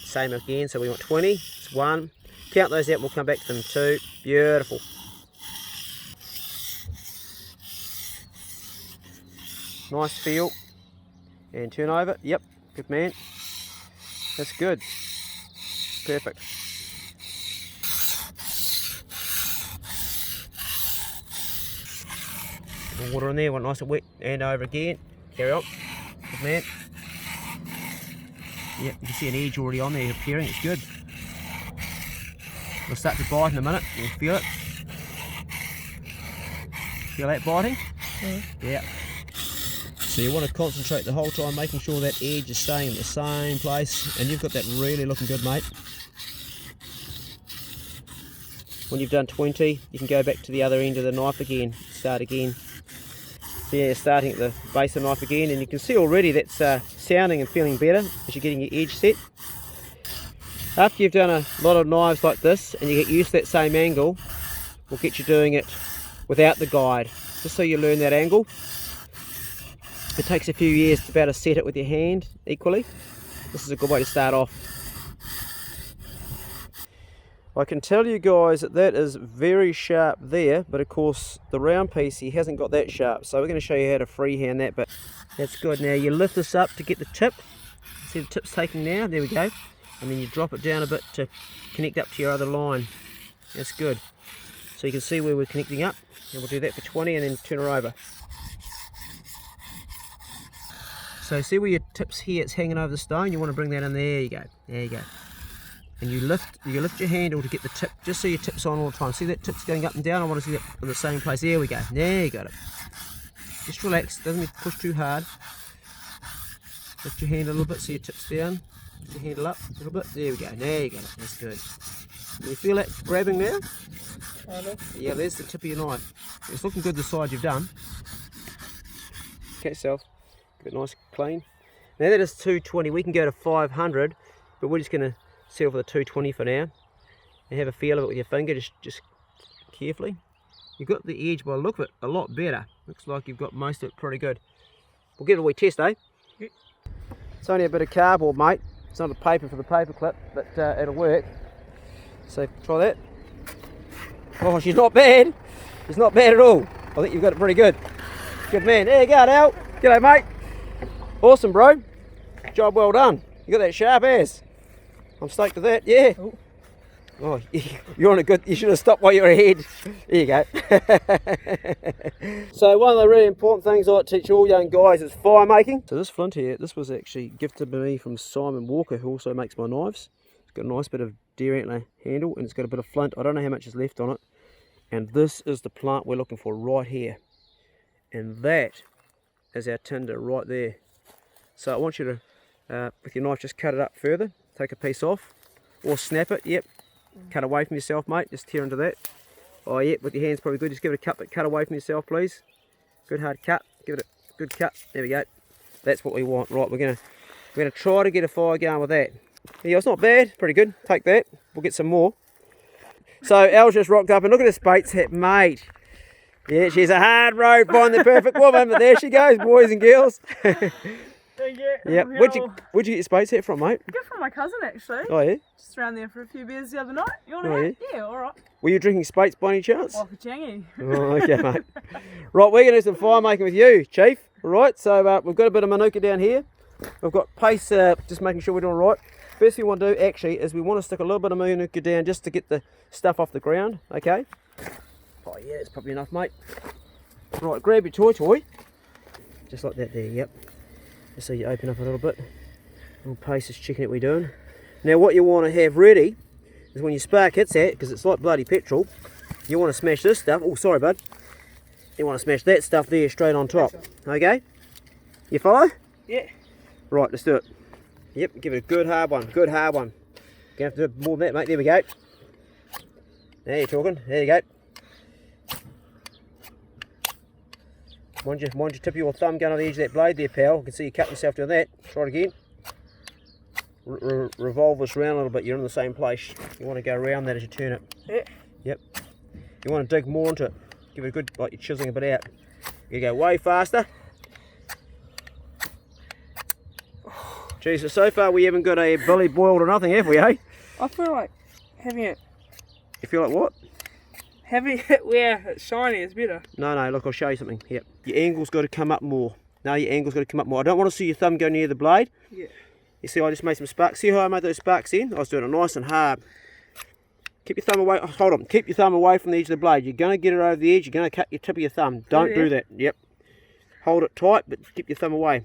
Same again. So we want 20. It's 1. Count those out. We'll come back to them. 2. Beautiful. Nice feel. And turn over. Yep. Good man. That's good. Perfect. Water in there. Want nice and wet. And over again. Carry on. Good man. Yep. You can see an edge already on there appearing. It's good. We'll start to bite in a minute. You'll feel it. Feel that biting? Yeah. So you want to concentrate the whole time, making sure that edge is staying in the same place, and you've got that really looking good, mate. When you've done 20, you can go back to the other end of the knife again, start again. So yeah, starting at the base of the knife again, and you can see already that's sounding and feeling better as you're getting your edge set. After you've done a lot of knives like this, and you get used to that same angle, we'll get you doing it without the guide, just so you learn that angle. It takes a few years to be able to set it with your hand equally. This is a good way to start off. I can tell you guys that that is very sharp there, but of course the round piece, he hasn't got that sharp. So we're going to show you how to freehand that, but that's good. Now you lift this up to get the tip. See the tip's taking now, there we go. And then you drop it down a bit to connect up to your other line. That's good. So you can see where we're connecting up. And we'll do that for 20 and then turn her over. So see where your tip's here, it's hanging over the stone, you want to bring that in, there you go, there you go. And you lift your handle to get the tip, just so your tip's on all the time. See that tip's going up and down, I want to see it in the same place, there we go, there you got it. Just relax, doesn't need to push too hard. Lift your hand a little bit so your tip's down, lift your handle up a little bit, there we go, there you got it, that's good. Can you feel that grabbing there? Kind of. Yeah, there's the tip of your knife. It's looking good the side you've done. Catch yourself. Give it nice clean. Now that is 220. We can go to 500, but we're just going to settle for the 220 for now. And have a feel of it with your finger, just carefully. You've got the edge, by the look of it, a lot better. Looks like you've got most of it pretty good. We'll give it a wee test, eh? Yep. It's only a bit of cardboard, mate. It's not a paper for the paper clip, but it'll work. So try that. Oh, she's not bad. She's not bad at all. I think you've got it pretty good. Good man. There you go, Elle. G'day, mate. Awesome, bro. Job well done. You got that sharp ass. I'm stoked with that. Yeah. Oh. Oh, you're on a good. You should have stopped while you were ahead. There you go. So one of the really important things I like to teach all young guys is fire making. So this flint here, this was actually gifted to me from Simon Walker, who also makes my knives. It's got a nice bit of deer antler handle, and it's got a bit of flint. I don't know how much is left on it. And this is the plant we're looking for right here. And that is our tinder right there. So I want you to, with your knife, just cut it up further. Take a piece off, or snap it. Yep. Cut away from yourself, mate. Just tear into that. Oh, yeah, with your hands probably good. Just give it a cut, but cut away from yourself, please. Good hard cut. Give it a good cut. There we go. That's what we want. Right, we're gonna try to get a fire going with that. Yeah, it's not bad. Pretty good. Take that. We'll get some more. So Elle's just rocked up, and look at this baits hit, mate. Yeah, she's a hard road finding the perfect woman, but there she goes, boys and girls. Yeah. Where'd you get your spates hit from, mate? I got it from my cousin, actually. Oh, yeah? Just around there for a few beers the other night. You want to Oh, have? Yeah, alright. Were you drinking spates by any chance? Like a changy. Oh, okay, mate. Right, we're going to do some fire making with you, Chief. All right, so we've got a bit of manuka down here. We've got paste, just making sure we're doing all right. First thing we want to do, actually, is we want to stick a little bit of manuka down just to get the stuff off the ground, okay? Oh, yeah, it's probably enough, mate. Right, grab your toy. Just like that there, yep. Just so you open up a little bit. Little paste is checking it we're doing. Now what you want to have ready is when your spark hits that, because it's like bloody petrol, you want to smash this stuff. Oh, sorry, bud. You want to smash that stuff there straight on top. Okay? You follow? Yeah. Right, let's do it. Yep, give it a good hard one. Good hard one. You're going to have to do more than that, mate. There we go. Now you're talking. There you go. Mind your tip of your thumb going on the edge of that blade there, pal. You can see you cut yourself doing that. Try it again. Revolve this round a little bit. You're in the same place. You want to go around that as you turn it. Yeah. Yep. You want to dig more into it. Give it a good, like you're chiseling a bit out. You go way faster. Jesus, so far we haven't got a billy boiled or nothing, have we, eh? I feel like having it, You feel like what? having it where it's shiny is better. No, look, I'll show you something. Yep. Your angle's got to come up more. No, your angle's got to come up more. I don't want to see your thumb go near the blade. Yeah. You see, I just made some sparks. See how I made those sparks in? I was doing it nice and hard. Keep your thumb away. Oh, hold on. Keep your thumb away from the edge of the blade. You're going to get it over the edge. You're going to cut your tip of your thumb. Don't do that. Yep. Hold it tight, but keep your thumb away.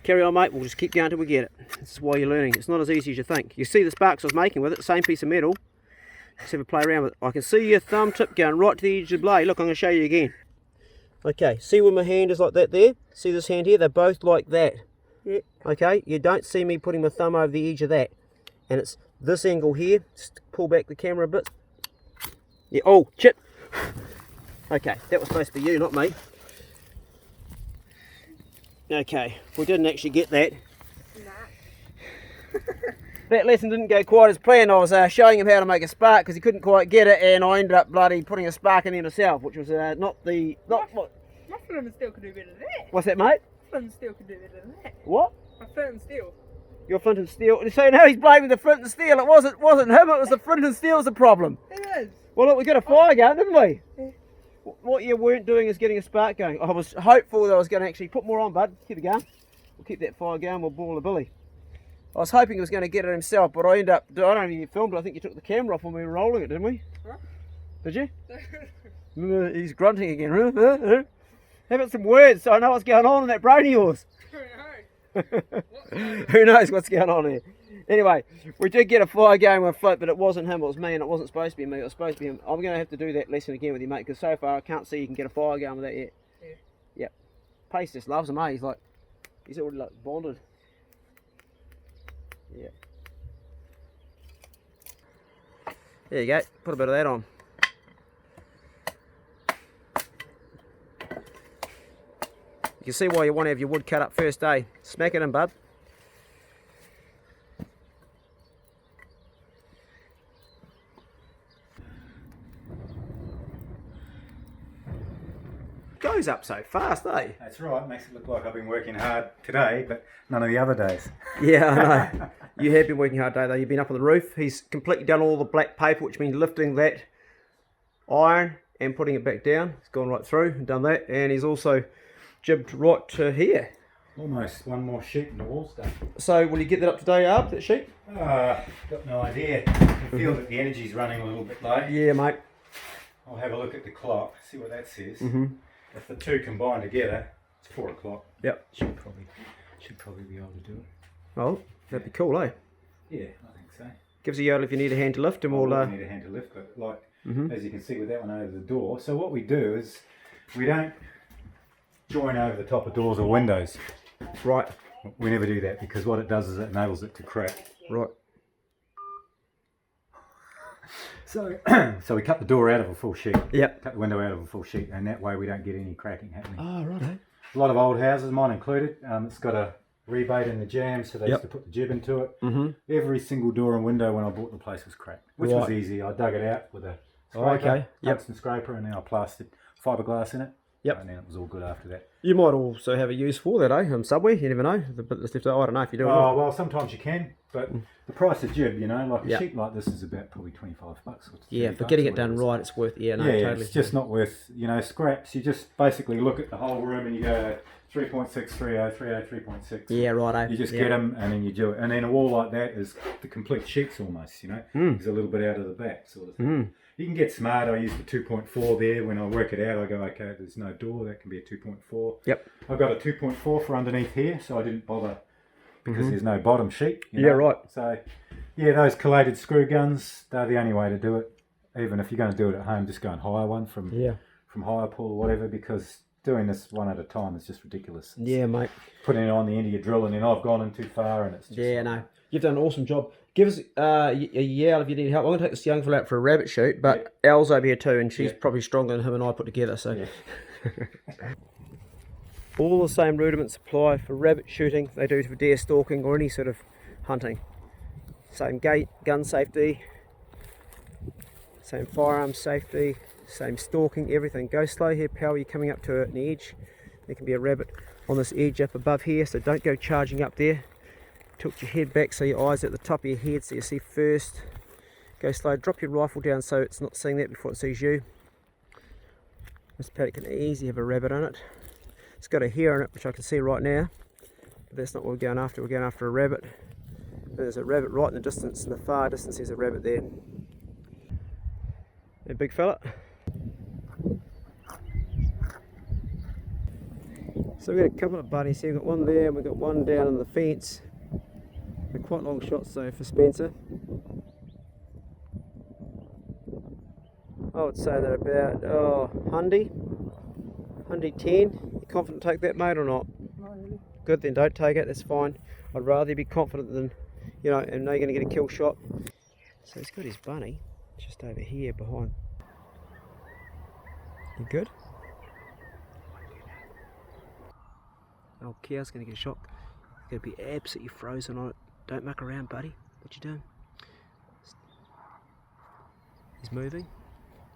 Carry on, mate. We'll just keep going until we get it. This is why you're learning. It's not as easy as you think. You see the sparks I was making with it, same piece of metal. Let's have a play around with it. I can see your thumb tip going right to the edge of the blade. Look, I'm going to show you again. Okay, see where my hand is like that there? See this hand here? They're both like that. Yeah. Okay, you don't see me putting my thumb over the edge of that. And it's this angle here. Just pull back the camera a bit. Yeah, oh, chip. Okay, that was supposed to be you, not me. Okay, we didn't actually get that. That lesson didn't go quite as planned. I was showing him how to make a spark because he couldn't quite get it, and I ended up bloody putting a spark in there myself, which was not what. My flint and steel could do better than that. What's that, mate? Flint and steel could do better than that. What? My flint and steel. Your flint and steel. So now he's blaming the flint and steel. It wasn't him. It was the flint and steel was the problem. It is. Well, look, we got a fire going, didn't we? Yeah. What you weren't doing is getting a spark going. I was hopeful that I was going to actually put more on, bud. Keep it going. We'll keep that fire going. We'll boil the billy. I was hoping he was going to get it himself, but I ended up. I don't know if you filmed it. I think you took the camera off when we were rolling it, didn't we? Huh? Did you? Remember, he's grunting again. Have it some words so I know what's going on in that brain of yours. Who knows what's going on here? Anyway, we did get a fire going with flint, but it wasn't him, it was me, and it wasn't supposed to be me, it was supposed to be him. I'm going to have to do that lesson again with you, mate, because so far I can't see you can get a fire going with that yet. Yeah. Yep. Pace just loves him, eh? He's already like bonded. Yeah. There you go, put a bit of that on. You can see why you want to have your wood cut up first, eh? Smack it in, bub. Goes up so fast, eh? That's right, makes it look like I've been working hard today, but none of the other days. Yeah, I know. You have been working hard today, though. You've been up on the roof. He's completely done all the black paper, which means lifting that iron and putting it back down. He's gone right through and done that, and he's also jibbed right to here. Almost one more sheet and the wall's done. So will you get that up today, Arb, that sheet? Got no idea. I feel that the energy's running a little bit low. Yeah, mate. I'll have a look at the clock, see what that says. Mm-hmm. If the two combine together, it's 4 o'clock. Yep. Should probably be able to do it. Oh, that'd be cool, eh? Yeah, I think so. Give us a yodel if you need a hand to lift, and we'll... I need a hand to lift, but like, as you can see with that one over the door. So what we do is, we don't join over the top of doors or windows. Right. We never do that, because what it does is it enables it to crack. Right. So, so we cut the door out of a full sheet. Yep. Cut the window out of a full sheet, and that way we don't get any cracking happening. Oh, right, eh? A lot of old houses, mine included, it's got a rebate in the jam, so they used to put the jib into it. Mm-hmm. Every single door and window when I bought the place was cracked, which was easy. I dug it out with a scraper, tungsten scraper, and then I plastered fiberglass in it. Yep. And then it was all good after that. You might also have a use for that, eh? Subway, you never know. The bit that's left, I don't know if you do or Oh, not. well, sometimes you can, but the price of jib, you know, like a sheet like this is about probably $25. Or Yeah, $30 for getting or it done whatever. right, it's worth it. Yeah, no, Yeah, totally. it's just not worth, you know, scraps. You just basically look at the whole room and you go 3.6, 3.0, 3.0, 3.6. Yeah, right, eh? You just get them and then you do it. And then a wall like that is the complete sheets almost, you know. There's a little bit out of the back sort of thing. You can get smart. I use the 2.4 there. When I work it out, I go, okay, there's no door. That can be a 2.4. Yep. I've got a 2.4 for underneath here, so I didn't bother because there's no bottom sheet. You Yeah, know? right. So, yeah, those collated screw guns, they're the only way to do it. Even if you're going to do it at home, just go and hire one from hire pool or whatever, because doing this one at a time is just ridiculous. Yeah, mate. Putting it on the end of your drill and then I've gone in too far and it's just... Yeah, no. You've done an awesome job. Give us a yell if you need help. I'm going to take this young fella out for a rabbit shoot, but Elle's over here too, and she's probably stronger than him and I put together. So, all the same rudiments apply for rabbit shooting they do for deer stalking or any sort of hunting. Same gate, gun safety, same firearm safety, same stalking, everything. Go slow here, pal. You're coming up to an edge. There can be a rabbit on this edge up above here, so don't go charging up there. Tilt your head back so your eyes are at the top of your head so you see first. Go slow, drop your rifle down so it's not seeing that before it sees you. This paddock can easily have a rabbit on it. It's got a hare on it, which I can see right now, but that's not what we're going after. We're going after a rabbit. There's a rabbit right in the distance, in the far distance there's a rabbit there. A big fella. So we've got a couple of buddies here. We've got one there and we've got one down on the fence. They're quite long shots though for Spencer. I would say they're about 100 10. You confident to take that, mate, or not? Not really. Good, then don't take it, that's fine. I'd rather you be confident than, you know, and know you're going to get a kill shot. So he's got his bunny just over here behind. You good? Oh, cow's going to get a shot. You're going to be absolutely frozen on it. Don't muck around, buddy. What you doing? He's moving.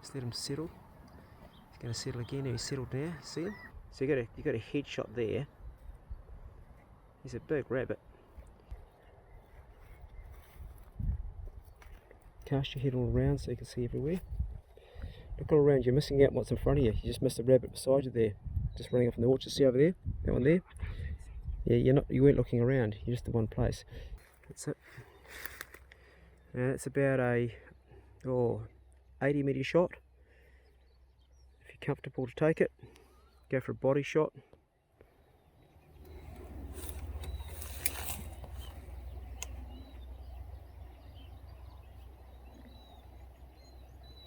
Just let him settle. He's going to settle again. He's settled now. See him? So you got a headshot there. He's a big rabbit. Cast your head all around so you can see everywhere. Look all around. You're missing out what's in front of you. You just missed a rabbit beside you there, just running off in the orchard. See over there? That one there. Yeah, you weren't looking around. You're just in one place. That's it. Now that's about a 80 metre shot. If you're comfortable to take it, go for a body shot.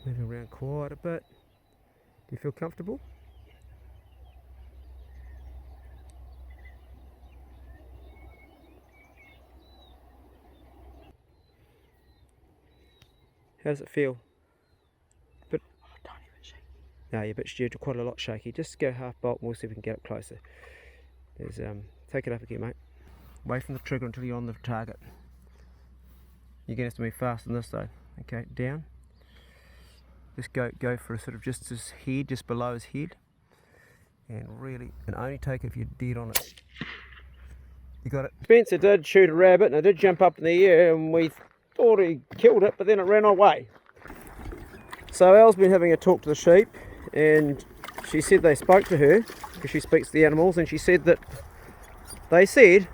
Moving around quite a bit. Do you feel comfortable? How does it feel? Oh, don't even shake. No, you're a bit stirred, quite a lot shaky. Just go half bolt and we'll see if we can get up closer. There's, take it up again, mate. Away from the trigger until you're on the target. You're going to have to move faster than this though. Okay, down. Just go for a sort of just his head, just below his head. And really, and only take it if you're dead on it. You got it? Spencer did shoot a rabbit and it did jump up in the air and we thought he killed it, but then it ran away. So Elle's been having a talk to the sheep and she said they spoke to her, because she speaks to the animals, and she said that they said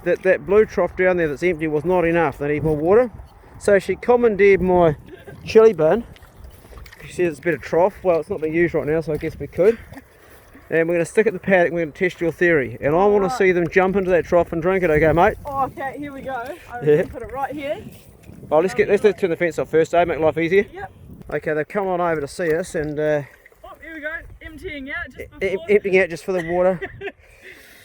that that blue trough down there that's empty was not enough, they need more water. So she commandeered my chili bin. She says it's a bit of trough. Well, it's not being used right now, so I guess we could. And we're going to stick it in the paddock and we're going to test your theory. And I want to see them jump into that trough and drink it, okay mate? Oh, okay, here we go. I'm put it right here. Oh, let's turn the fence off first, make life easier. Yep. Okay, they've come on over to see us and Oh, here we go. Emptying out just before. emptying out just for the water.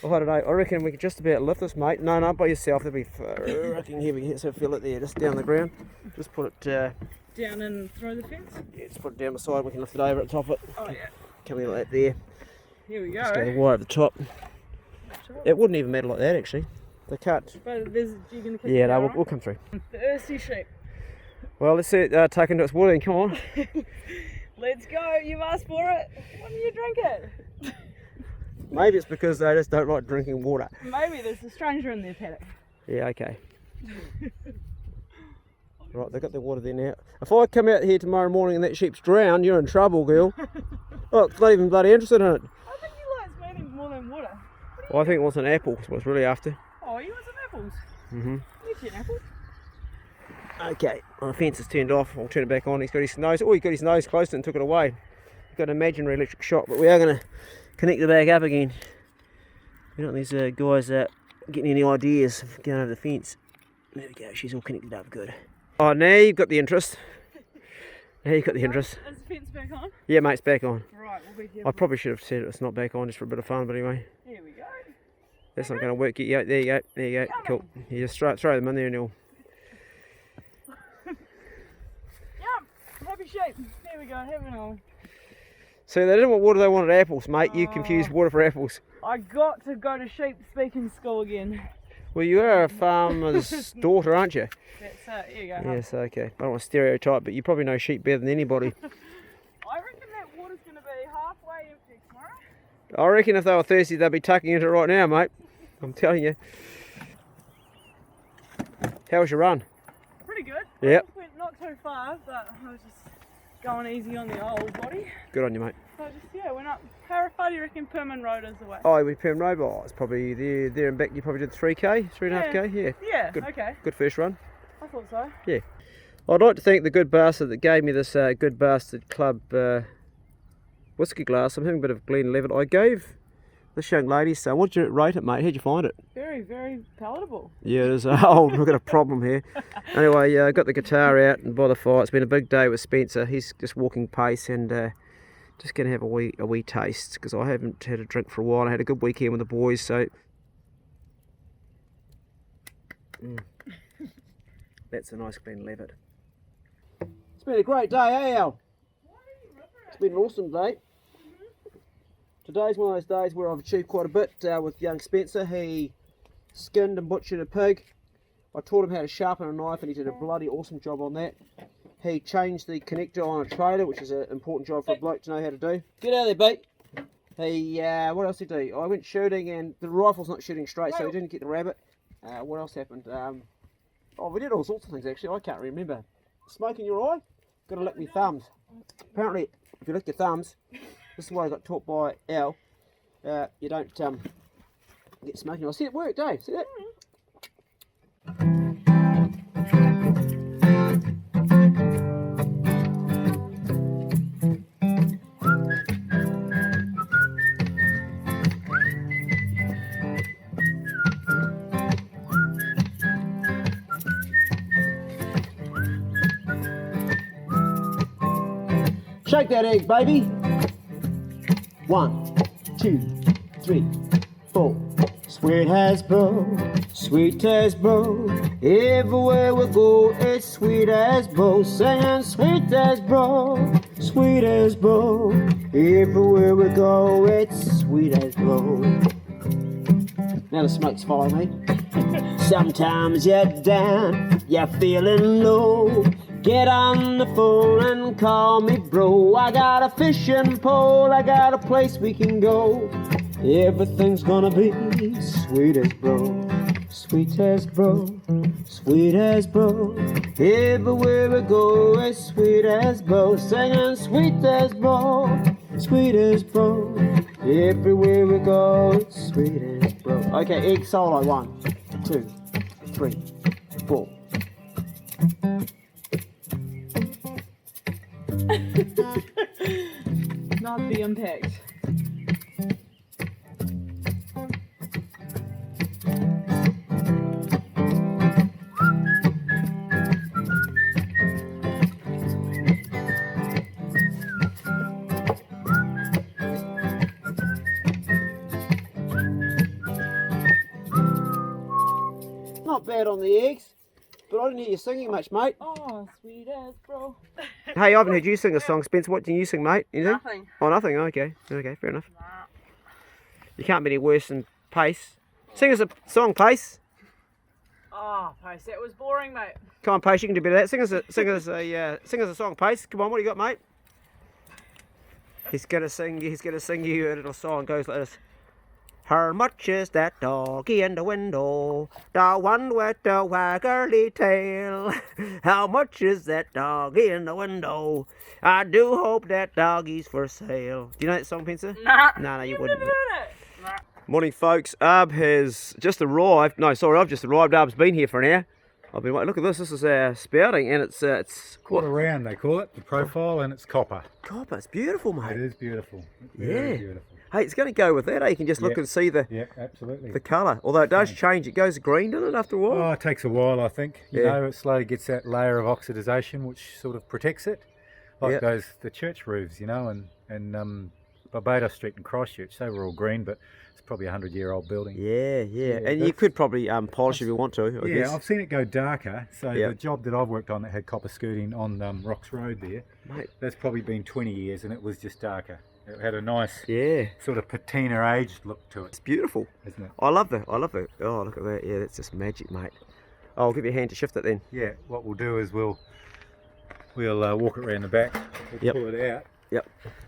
Oh, I don't know, I reckon we could just about lift this, mate. No, not by yourself, that'd be fucking heavy. So feel it there, just down the ground. Just put it down and throw the fence? Yeah, just put it down the side, we can lift it over at the top of it. Oh, yeah. Coming like that there. Here we go. Just go the wire at the top. It wouldn't even matter like that actually. They can't. But you're going to keep Yeah, no, we'll come through. Thirsty sheep. Well, let's see it take into its water then, come on. Let's go, you've asked for it. Why don't you drink it? Maybe it's because they just don't like drinking water. Maybe there's a stranger in their paddock. Yeah, okay. Right, they've got the water there now. If I come out here tomorrow morning and that sheep's drowned, you're in trouble, girl. Look, it's not even bloody interested in it. I think he likes meat more than water. Well, I think it wants an apple, that's what it's really after. Oh, he wants some apples. Mm-hmm. You an apple. Okay, well, the fence is turned off. I'll turn it back on. He's got his nose. Oh, he got his nose close to it and took it away. He's got an imaginary electric shock, but we are going to connect it back up again. We don't want these guys getting any ideas of going over the fence. There we go. She's all connected up good. Oh, now you've got the interest. Now you've got the interest. Is the fence back on? Yeah, mate, it's back on. Right, we'll be here. I probably should have said it's not back on just for a bit of fun, but anyway. Here we go. That's not going to work yet. There you go. There you go. Cool. You just throw them in there and you'll... Happy sheep. There we go, having on. So they didn't want water, they wanted apples, mate. You confused water for apples. I got to go to sheep speaking school again. Well, you are a farmer's daughter, aren't you? That's it, here you go. Yes, okay. I don't want to stereotype, but you probably know sheep better than anybody. I reckon that water's going to be halfway empty tomorrow. I reckon if they were thirsty, they'd be tucking into it right now, mate. I'm telling you. How was your run? Pretty good. Yep. I went not too far, but I was just going easy on the old body. Good on you, mate. So I just, yeah, went up. How far do you reckon Perman Road is away? Oh, we Perm Road. Oh, it's probably there and back. You probably did 3k, 3.5k. Yeah. Yeah, Good. okay. Good first run. I thought so. Yeah. I'd like to thank the good bastard that gave me this Good Bastard Club whiskey glass. I'm having a bit of Glenlivet. I gave this young lady, so what'd you rate it, mate? How'd you find it? Very, very palatable. Yeah, it is. Oh, we've got a problem here. Anyway, I got the guitar out and by the fire. It's been a big day with Spencer. He's just walking pace and just going to have a wee taste because I haven't had a drink for a while. I had a good weekend with the boys, so... That's a nice Glenlivet. It's been a great day, eh, Al? It's been an awesome day. Today's one of those days where I've achieved quite a bit with young Spencer. He skinned and butchered a pig. I taught him how to sharpen a knife and he did a bloody awesome job on that. He changed the connector on a trailer, which is an important job for a bloke to know how to do. Get out of there, beat. He, what else did he do? I went shooting and the rifle's not shooting straight, so he didn't get the rabbit. What else happened? Oh, we did all sorts of things actually, I can't remember. Smoke in your eye? Gotta lick my thumbs. Apparently, if you lick your thumbs, this is what I got taught by Elle, you don't get smoking. I see it work, Dave, see that? Shake that egg, baby. 1, 2, 3, 4. Sweet as bow, sweet as bow. Everywhere we go, it's sweet as bro. Singing sweet as bro, sweet as bro. Everywhere we go, it's sweet as bro. Now the smoke's following me. Sometimes you're down, you're feeling low. Get on the phone and call me bro. I got a fishing pole, I got a place we can go. Everything's gonna be sweet as bro, sweet as bro, sweet as bro. Everywhere we go, it's sweet as bro. Singing sweet as bro, sweet as bro. Everywhere we go, it's sweet as bro. Okay, egg solo. 1, 2, 3, 4. Not the impact. Not bad on the eggs, but I didn't hear you singing much, mate. Oh, sweet as bro. Hey, I haven't heard you sing a song, Spencer. What do you sing, mate? Anything? Nothing. Oh, nothing. Okay, okay, fair enough. Nah. You can't be any worse than Pace. Sing us a song, Pace. Oh, Pace, that was boring, mate. Come on, Pace, you can do better than that. Sing us a song, Pace. Come on, what do you got, mate? He's gonna sing you a little song. Goes like this. How much is that doggy in the window? The one with the waggly tail. How much is that doggy in the window? I do hope that doggy's for sale. Do you know that song, Spencer? Nah. No, you You've wouldn't. never heard it. Nah. Morning, folks. Ab has just arrived. No, sorry, I've just arrived. Ab's been here for an hour. I've been waiting. Look at this. This is our spouting, and it's Quarter round, they call it, the profile, and it's copper. copper. It's beautiful, It mate. is beautiful. It's Yeah. very beautiful. Hey, it's going to go with that. Eh? You can just look Yeah. and see the Absolutely. colour. Although it does change. It goes green, doesn't it, after a while? Oh, it takes a while, I think. You Yeah. know, it slowly gets that layer of oxidisation, which sort of protects it. Like Yep. the church roofs, you know, and Barbados Street and Christchurch, they were all green, but it's probably a 100-year-old building. Yeah. Yeah, And you that's- could probably polish if you want to, I Yeah, guess. I've seen it go darker. So Yep. the job that I've worked on that had copper skirting on Rocks Road there, Mate, that's probably been 20 years, and it was just darker. It had a nice yeah. sort of patina aged look to It's it, beautiful. isn't it? I love it. Oh, look at that. Yeah, that's just magic, mate. Oh, I'll give you a hand to shift it then. Yeah, what we'll do is we'll walk it around the back, we'll Yep. pull it out, Yep.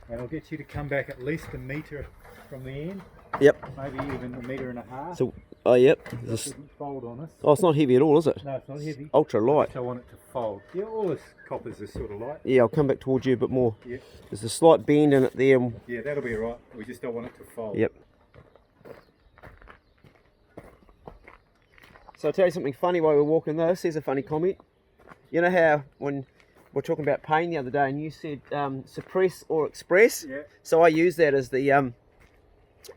and I'll get you to come back at least a metre from the end, Yep. maybe even a metre and a half. So, oh, yep. It doesn't fold on us. Oh, it's not heavy at all, is it? No, it's not heavy. Ultra light. I want it to fold. Yeah, all this copper's is sort of light. Yeah, I'll come back towards you a bit more. Yep. There's a slight bend in it there. Yeah, that'll be right. We just don't want it to fold. Yep. So I'll tell you something funny while we're walking this. Here's a funny comment. You know how when we're talking about pain the other day and you said suppress or express? Yeah. So I use that as the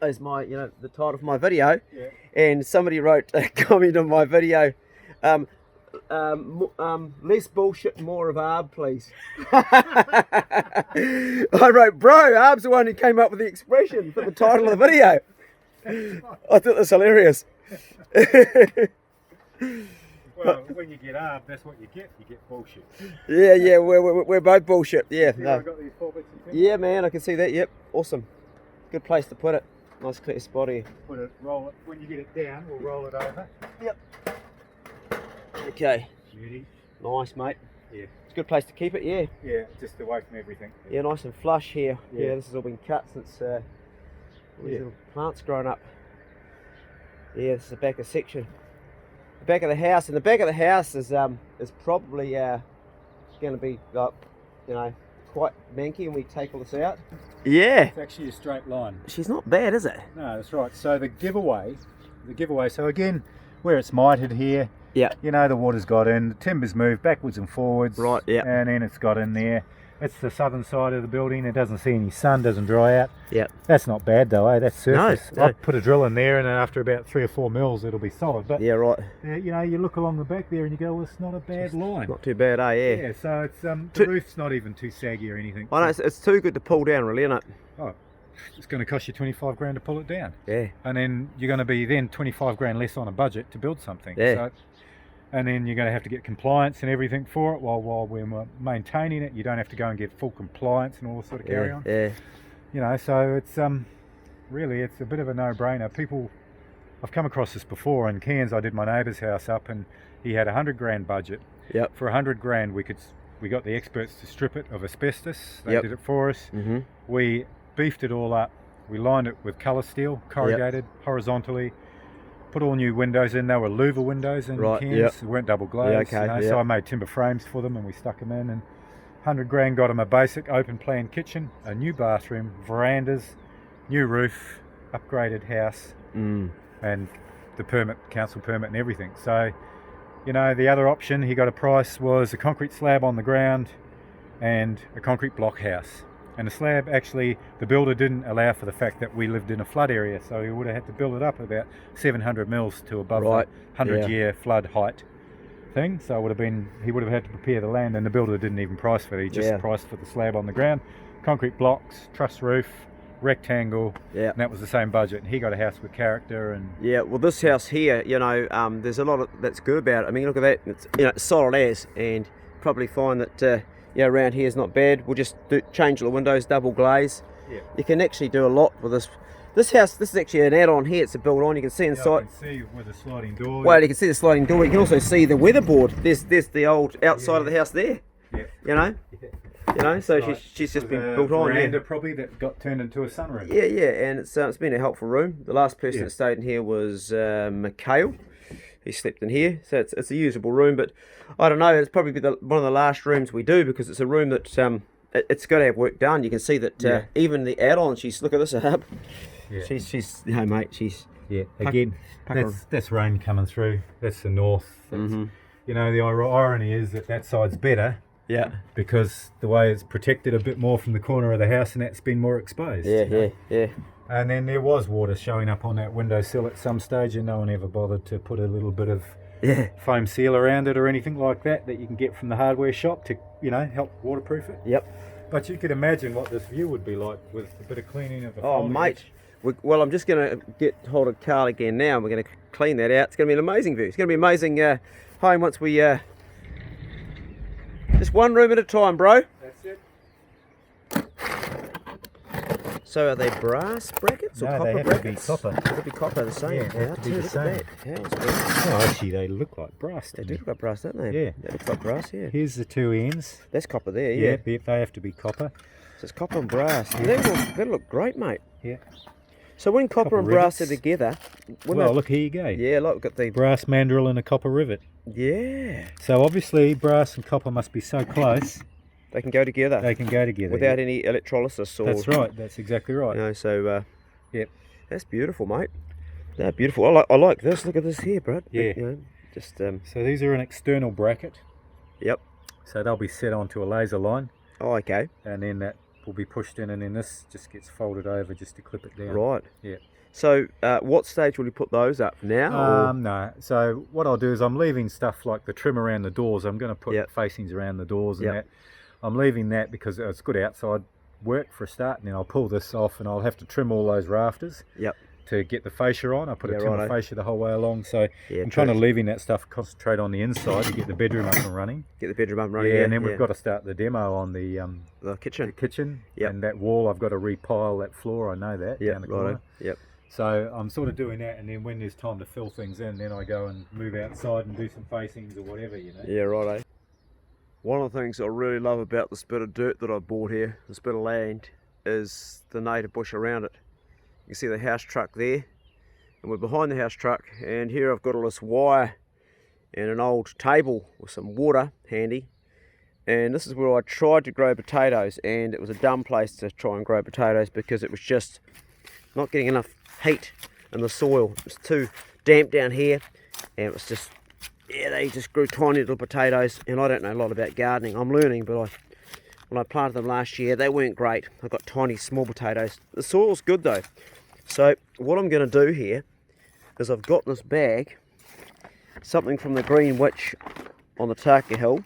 as my, you know, the title of my video. Yeah. And somebody wrote a comment on my video, less bullshit, more of Arb, please. I wrote, bro, Arb's the one who came up with the expression for the title of the video. I thought that's hilarious. Well, when you get armed, that's what you get. You get bullshit. Yeah, we're both bullshit. Yeah, See, no. I've got these 4 bits of timber. Yeah, man, I can see that. Yep, awesome. Good place to put it. Nice clear spot here. Roll it. When you get it down, we'll roll it over. Yep. Okay, Beauty. nice, mate. Yeah. It's a good place to keep it. Yeah. Yeah, just away from everything. Yeah, nice and flush here. Yeah, Yeah. this has all been cut since all these Yeah. little plants grown up. Yeah, this is the back of section. The back of the house, and the back of the house is probably going to be like, you know, quite manky when we take all this out. Yeah, It's actually a straight line. she's not bad, is it? No, that's right. So the giveaway. So again, where it's mitered here, Yeah. you know, the water's got in, the timber's moved backwards and forwards. Right, yeah. And then it's got in there. It's the southern side of the building. It doesn't see any sun, doesn't dry out. Yeah. That's not bad though, eh? That's surface. No. I'd put a drill in there, and then after about 3 or 4 mils, it'll be solid. But Yeah, right. you know, you look along the back there, and you go, well, it's not a bad line. Not too bad, eh? Yeah. Yeah, so it's the Too- roof's not even too saggy or anything. I know it's too good to pull down, really, isn't it? Oh, it's going to cost you 25 grand to pull it down, Yeah. and then you're going to be then 25 grand less on a budget to build something. Yeah. So and then you're going to have to get compliance and everything for it while we're maintaining it. You don't have to go and get full compliance and all this sort of carry on. Yeah. You know, so it's really it's a bit of a no-brainer. People, I've come across this before in Cairns. I did my neighbour's house up, and he had $100 grand budget. Yep. For $100 grand, we got the experts to strip it of asbestos. They Yep. did it for us. Mm-hmm. We beefed it all up. We lined it with colour steel, corrugated horizontally. Put all new windows in. They were louver windows in Right, Cairns. yep. They weren't double glazed. Yeah, okay, you know, yep. So I made timber frames for them, and we stuck them in. And $100 grand got them a basic open plan kitchen, a new bathroom, verandas, new roof, upgraded house, and the council permit and everything. So, you know, the other option he got a price was a concrete slab on the ground and a concrete block house. And the slab, actually, the builder didn't allow for the fact that we lived in a flood area, so he would have had to build it up about 700 mils to above Right, the 100-year flood height thing. So he would have had to prepare the land, and the builder didn't even price for it. He just priced for the slab on the ground, concrete blocks, truss roof, rectangle, and that was the same budget. And he got a house with character. And yeah, well, this house here, you know, there's a lot that's good about it. I mean, look at that. It's, you know, it's solid as, and probably find that yeah, around here is not bad. We'll just change the windows, double glaze. Yeah. You can actually do a lot with this. This house, this is actually an add-on here. It's a build-on. You can see inside. You can see with the sliding door. Well, you can see the sliding door. You can also see the weatherboard. There's the old outside of the house there. Yeah. You know. Yeah. You know, so Right. she's just been a built on. veranda probably that got turned into a sunroom. Yeah, and it's been a helpful room. The last person that stayed in here was Mikhail. He slept in here, so it's a usable room. But I don't know, it's probably one of the last rooms we do, because it's a room that it's got to have work done. You can see that even the add-on. Look at this up. Yeah. She's you know, mate. She's Again, that's rain coming through. That's the north. That's, you know, the irony is that side's better. Yeah. Because the way it's protected a bit more from the corner of the house, and that's been more exposed. Yeah. And then there was water showing up on that windowsill at some stage, and no one ever bothered to put a little bit of foam seal around it or anything like that you can get from the hardware shop to, you know, help waterproof it. Yep. But you could imagine what this view would be like with a bit of cleaning of the Oh, mate. Well, I'm just going to get hold of Carl again now, and we're going to clean that out. It's going to be an amazing view. It's going to be an amazing home once we... just one room at a time, bro. That's it. So are they brass brackets or No, copper they have brackets? to be copper. They have to be copper, the same. Yeah, they have to be the same. Oh, actually, they look like brass. They to do me. look like brass, don't they? Yeah. They look like brass, yeah. Here's the two ends. That's copper there, Yeah, yeah. they have to be copper. So it's copper and brass. That'll look great, mate. Yeah. So when copper Copper and brass are rivets. together... Well, look, here you go. Yeah, look, we've got the... Brass mandrel and a copper rivet. Yeah. So obviously brass and copper must be so close They can go together. they can go together. Without any electrolysis or... That's right. That's exactly right. You know, so... Yep. That's beautiful, mate. They're beautiful. I like this. Look at this here, Brad. Yeah. You know, just... So these are an external bracket. Yep. So they'll be set onto a laser line, Oh, okay. and then that will be pushed in, and then this just gets folded over just to clip it down. Right. Yeah. So, what stage will you put those up now? Or? No. So what I'll do is I'm leaving stuff like the trim around the doors. I'm going to put Yep. facings around the doors and Yep. that. I'm leaving that because it's good outside work for a start, and then I'll pull this off and I'll have to trim all those rafters Yep. to get the fascia on. I put Yeah, a timber righto. fascia the whole way along. So Yeah, I'm kind of perfect. leaving that stuff, concentrate on the inside to get the bedroom up and running. Get the bedroom up and running. Yeah, and then we've got to start the demo on the kitchen. kitchen. Yep. And that wall, I've got to repile that floor. I know that Yeah, down the righto. corner. Yep. So I'm sort of doing that, and then when there's time to fill things in, then I go and move outside and do some facings or whatever, you know. Yeah, righto. One of the things I really love about this bit of dirt that I bought here, this bit of land, is the native bush around it. You can see the house truck there, and we're behind the house truck, and here I've got all this wire and an old table with some water handy, and this is where I tried to grow potatoes, and it was a dumb place to try and grow potatoes because it was just not getting enough heat in the soil. It was too damp down here, and it was just, yeah, they just grew tiny little potatoes, and I don't know a lot about gardening. I'm learning, but when I planted them last year, they weren't great. I got tiny small potatoes. The soil's good though. So what I'm going to do here is I've got this bag, something from the Green Witch on the Taka Hill,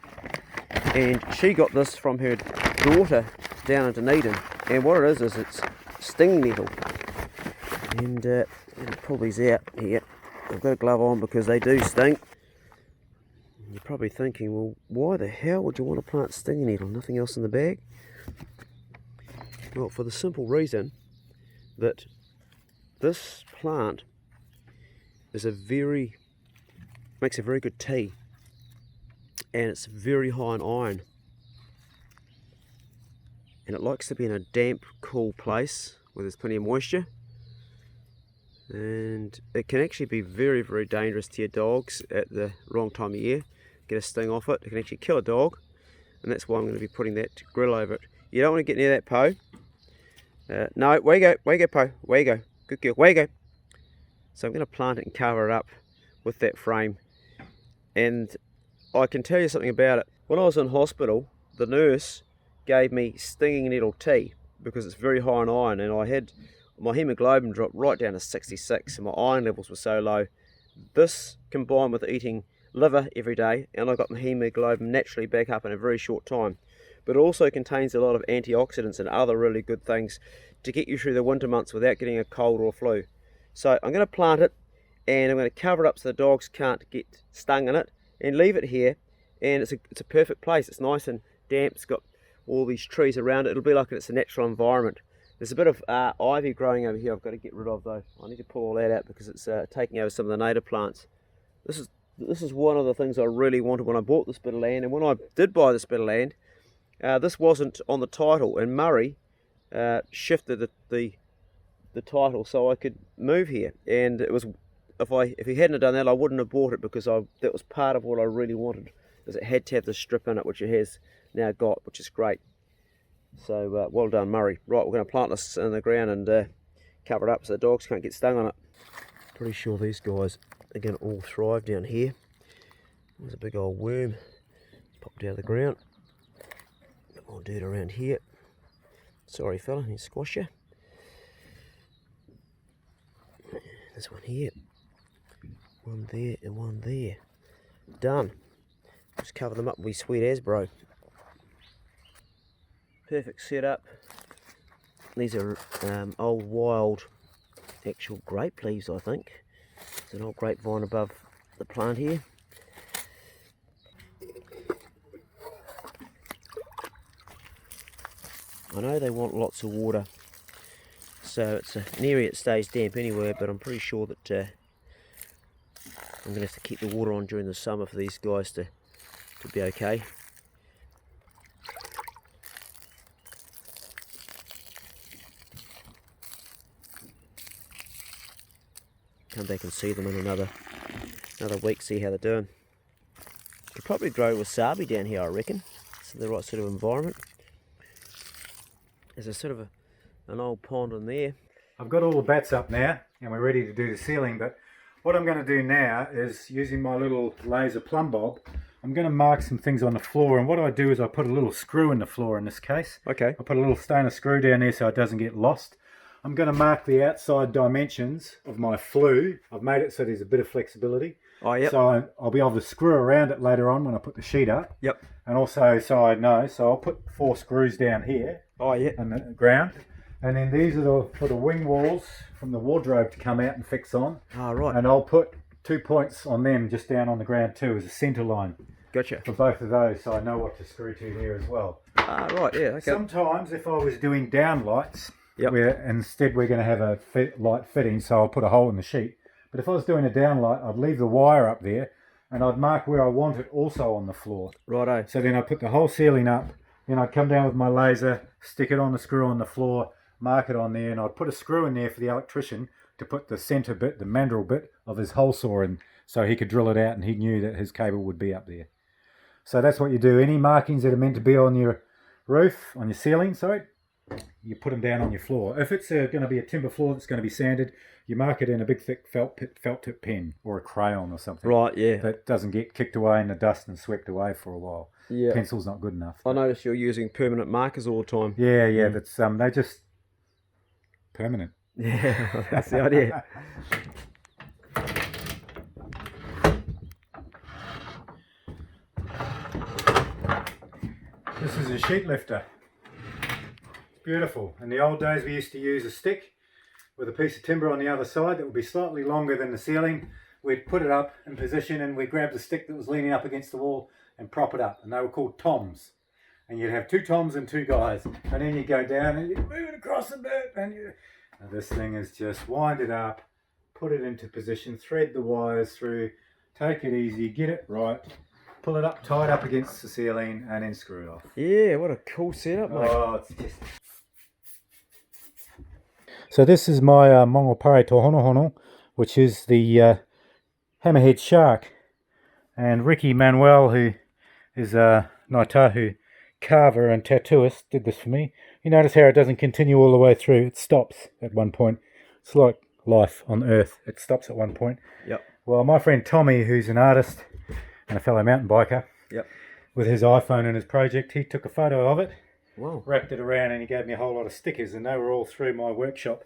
and she got this from her daughter down in Dunedin, and what it is it's stinging nettle, and pull these out here. I've got a glove on because they do sting. You're probably thinking, well, why the hell would you want to plant stinging nettle? Nothing else in the bag? Well, for the simple reason that this plant is makes a very good tea, and it's very high in iron, and it likes to be in a damp, cool place where there's plenty of moisture. And it can actually be very, very dangerous to your dogs at the wrong time of year. Get a sting off it, it can actually kill a dog, and that's why I'm going to be putting that grill over it. You don't want to get near that, Poe. No, where you go, Poe, where you go, good girl, where you go. So I'm going to plant it and cover it up with that frame. And I can tell you something about it. When I was in hospital, the nurse gave me stinging nettle tea because it's very high in iron, and I had my hemoglobin dropped right down to 66 and my iron levels were so low. This combined with eating liver every day, and I got my hemoglobin naturally back up in a very short time. But it also contains a lot of antioxidants and other really good things to get you through the winter months without getting a cold or a flu. So I'm going to plant it, and I'm going to cover it up so the dogs can't get stung in it, and leave it here. And it's a perfect place. It's nice and damp. It's got all these trees around it. It'll be like it's a natural environment. There's a bit of ivy growing over here I've got to get rid of though. I need to pull all that out because it's taking over some of the native plants. This is one of the things I really wanted when I bought this bit of land, and when I did buy this bit of land, this wasn't on the title, and Murray shifted the title so I could move here. And it was, if he hadn't have done that, I wouldn't have bought it, because that was part of what I really wanted, is it had to have this strip in it, which it has now got, which is great. So well done, Murray. Right, we're going to plant this in the ground and cover it up so the dogs can't get stung on it. Pretty sure these guys are going to all thrive down here. There's a big old worm popped out of the ground. A bit more dirt around here. Sorry fella, I need to squash you. There's one here. One there and one there. Done. Just cover them up and be sweet as, bro. Perfect setup. These are old wild actual grape leaves, I think. There's an old grapevine above the plant here. I know they want lots of water, so it's an area that stays damp anywhere, but I'm pretty sure that I'm going to have to keep the water on during the summer for these guys to be okay. Come back and see them in another week, see how they're doing. Could probably grow wasabi down here, I reckon. It's the right sort of environment. There's a sort of an old pond in there. I've got all the bats up now and we're ready to do the ceiling, but what I'm going to do now is, using my little laser plumb bob, I'm going to mark some things on the floor, and what I do is I put a little screw in the floor in this case. Okay. I put a little stainless screw down there so it doesn't get lost. I'm going to mark the outside dimensions of my flue. I've made it so there's a bit of flexibility. Oh, yep. So I'll be able to screw around it later on when I put the sheet up. Yep. And also so I know, so I'll put 4 screws down here. Oh, yeah. On the ground. And then these are for the wing walls from the wardrobe to come out and fix on. Oh, right. And I'll put 2 points on them just down on the ground too as a centre line. Gotcha. For both of those, so I know what to screw to there as well. Ah, right, yeah, okay. Sometimes if I was doing down lights, Yep. where instead we're going to have a light fitting, so I'll put a hole in the sheet. But if I was doing a down light, I'd leave the wire up there and I'd mark where I want it also on the floor. Righto. So then I'd put the whole ceiling up, then I'd come down with my laser, stick it on the screw on the floor, mark it on there, and I'd put a screw in there for the electrician to put the centre bit, the mandrel bit of his hole saw in, so he could drill it out and he knew that his cable would be up there. So that's what you do. Any markings that are meant to be on your roof, on your ceiling, sorry, you put them down on your floor. If it's going to be a timber floor that's going to be sanded, you mark it in a big thick felt tip pen or a crayon or something. Right, yeah. That doesn't get kicked away in the dust and swept away for a while. Yeah. Pencil's not good enough. I notice you're using permanent markers all the time. Yeah, that's they're just permanent. Yeah, that's the idea. This is a sheet lifter. It's beautiful. In the old days we used to use a stick with a piece of timber on the other side that would be slightly longer than the ceiling. we'd put it up in position and we'd grab the stick that was leaning up against the wall and prop it up. And they were called toms. And you'd have 2 toms and 2 guys. And then you go down and you move it across a bit. And this thing is just wind it up, put it into position, thread the wires through, take it easy, get it right, pull it up tight up against the ceiling and then screw it off. Yeah, what a cool setup, mate. Oh, it's just... So this is my Mongopare Tohonohono, which is the hammerhead shark. And Ricky Manuel, who is a Ngaitahu carver and tattooist, did this for me. You notice how it doesn't continue all the way through. It stops at one point. It's like life on Earth. It stops at one point. Yep. Well, my friend Tommy, who's an artist and a fellow mountain biker, Yep. with his iPhone and his project, he took a photo of it, Wow. wrapped it around, and he gave me a whole lot of stickers, and they were all through my workshop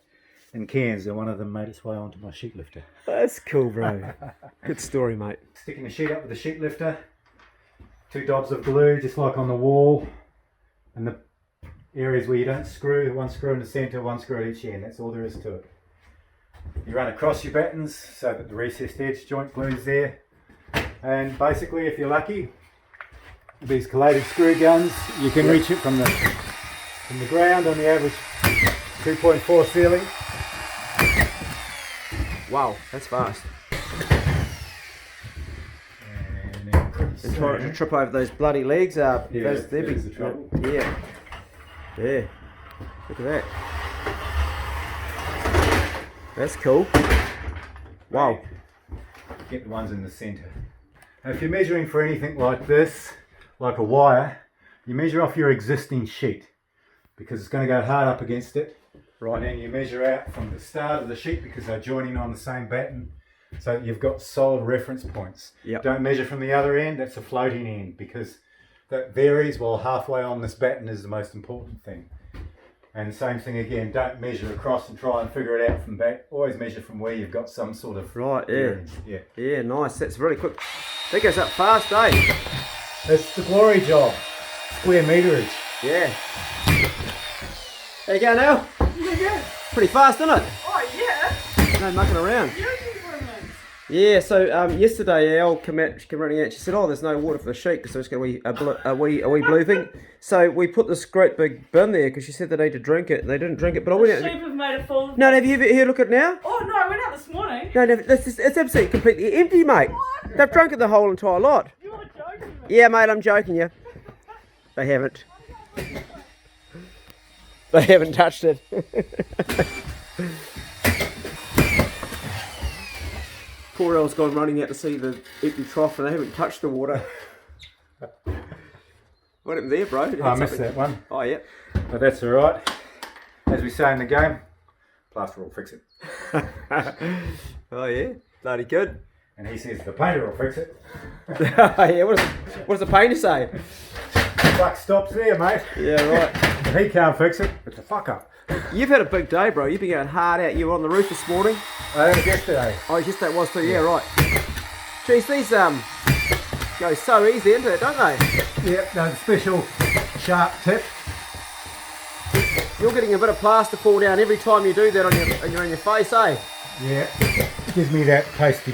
in Cairns, and one of them made its way onto my sheet lifter. That's cool, bro. Good story, mate. Sticking the sheet up with the sheet lifter, 2 dobs of glue, just like on the wall, and the areas where you don't screw, 1 screw in the centre, 1 screw at each end. That's all there is to it. You run across your battens so that the recessed edge joint glue's there, and basically, if you're lucky, these collated screw guns, you can reach it from the ground on the average 2.4 ceiling. Wow, that's fast. And then pretty And try not to soon, trip over those bloody legs. yeah, They're big. there's the trouble. Yeah. Yeah. Look at that. That's cool. Wow. Get the ones in the centre. Now, if you're measuring for anything like this, like a wire, you measure off your existing sheet because it's going to go hard up against it. Right. And then you measure out from the start of the sheet because they're joining on the same batten, so that you've got solid reference points. Yep. Don't measure from the other end, that's a floating end, because that varies, while halfway on this batten is the most important thing. And same thing again, don't measure across and try and figure it out from back. Always measure from where you've got some sort of Right, yeah. bearings. Yeah. Yeah, nice. That's really quick. That goes up fast, eh? That's the glory job. Square meterage. Yeah. There you go now. Pretty fast, isn't it? Oh yeah. No mucking around. Huge improvements. Yeah, so yesterday Elle came running out. She said, "Oh, there's no water for the sheep because there's going to be a wee blue thing." So we put this great big bin there because she said they need to drink it. They didn't drink it, but I The went out. sheep have made a full. No, have you ever here? Look at it now. Oh no, I went out this morning. No, it's absolutely completely empty, mate. They've drunk it the whole entire lot. You are joking me. Yeah, mate, I'm joking you. They haven't. They haven't touched it. Poor Elle's gone running out to see the empty trough and they haven't touched the water. What happened there, bro? I missed that one. Oh, yeah. But that's alright. As we say in the game, plaster will fix it. Oh, yeah. Bloody good. And he says the painter will fix it. Yeah, what does the painter say? The buck stops there, mate. Yeah, right. If he can't fix it, it's a fuck up. You've had a big day, bro. You've been going hard out. You were on the roof this morning. I had it yesterday. Oh, yesterday it was too. Yeah, right. Jeez, these go so easy into it, don't they? Yep, no special sharp tip. You're getting a bit of plaster fall down every time you do that on your face, eh? Yeah, gives me that pasty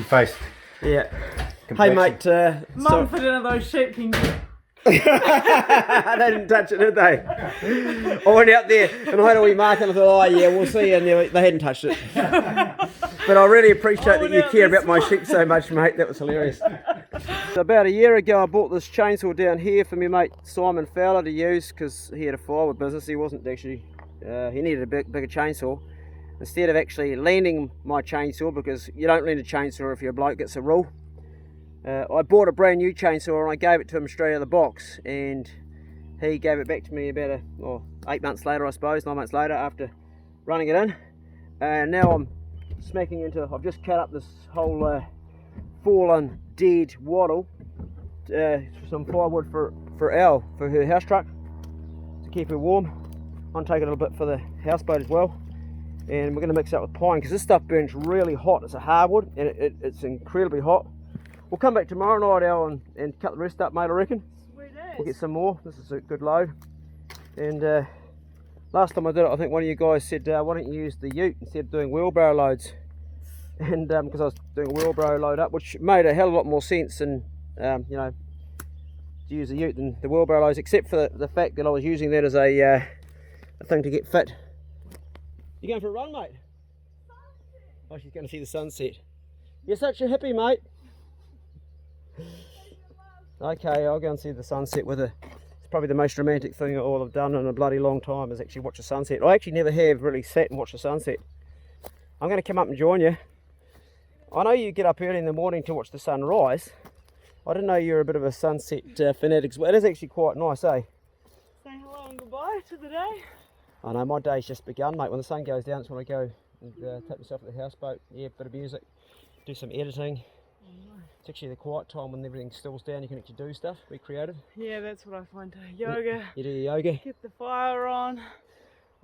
face. Yeah. complexion. Hey, mate. Mum put in those sheep can get. They didn't touch it, did they? I went out there and I had a wee mark and I thought, oh yeah, we'll see. And they hadn't touched it. But I really appreciate that you care about my sheep so much, mate. That was hilarious. So about a year ago, I bought this chainsaw down here for my mate Simon Fowler to use because he had a firewood business. He wasn't actually, he needed a bigger chainsaw. Instead of actually lending my chainsaw, because you don't lend a chainsaw if you're a bloke, it's a rule. I bought a brand new chainsaw and I gave it to him straight out of the box, and he gave it back to me about 8 months later, I suppose, 9 months later after running it in. And now I'm smacking into, I've just cut up this whole fallen dead wattle, some firewood for Elle, for her house truck, to keep her warm. I'm taking a little bit for the houseboat as well. And we're going to mix it up with pine because this stuff burns really hot. It's a hardwood and it's incredibly hot. We'll come back tomorrow night, Al, and cut the rest up, mate, I reckon. Sweet as. We'll get some more. This is a good load. And last time I did it, I think one of you guys said, why don't you use the ute instead of doing wheelbarrow loads? and because I was doing a wheelbarrow load up, which made a hell of a lot more sense than you know, to use the ute than the wheelbarrow loads, except for the fact that I was using that as a thing to get fit. You going for a run, mate? Oh, she's going to see the sunset. You're such a hippie, mate. Okay, I'll go and see the sunset with her. It's probably the most romantic thing all I've done in a bloody long time is actually watch a sunset. I actually never have really sat and watched a sunset. I'm going to come up and join you. I know you get up early in the morning to watch the sun rise. I didn't know you were a bit of a sunset fanatic. It is actually quite nice, eh? Saying hello and goodbye to the day. I know, my day's just begun, mate. When the sun goes down, it's when I go and take myself at the houseboat, yeah, bit of music, do some editing. It's actually the quiet time when everything stills down, you can actually do stuff, be creative. Yeah, that's what I find. Yoga. You do your yoga. Get the fire on.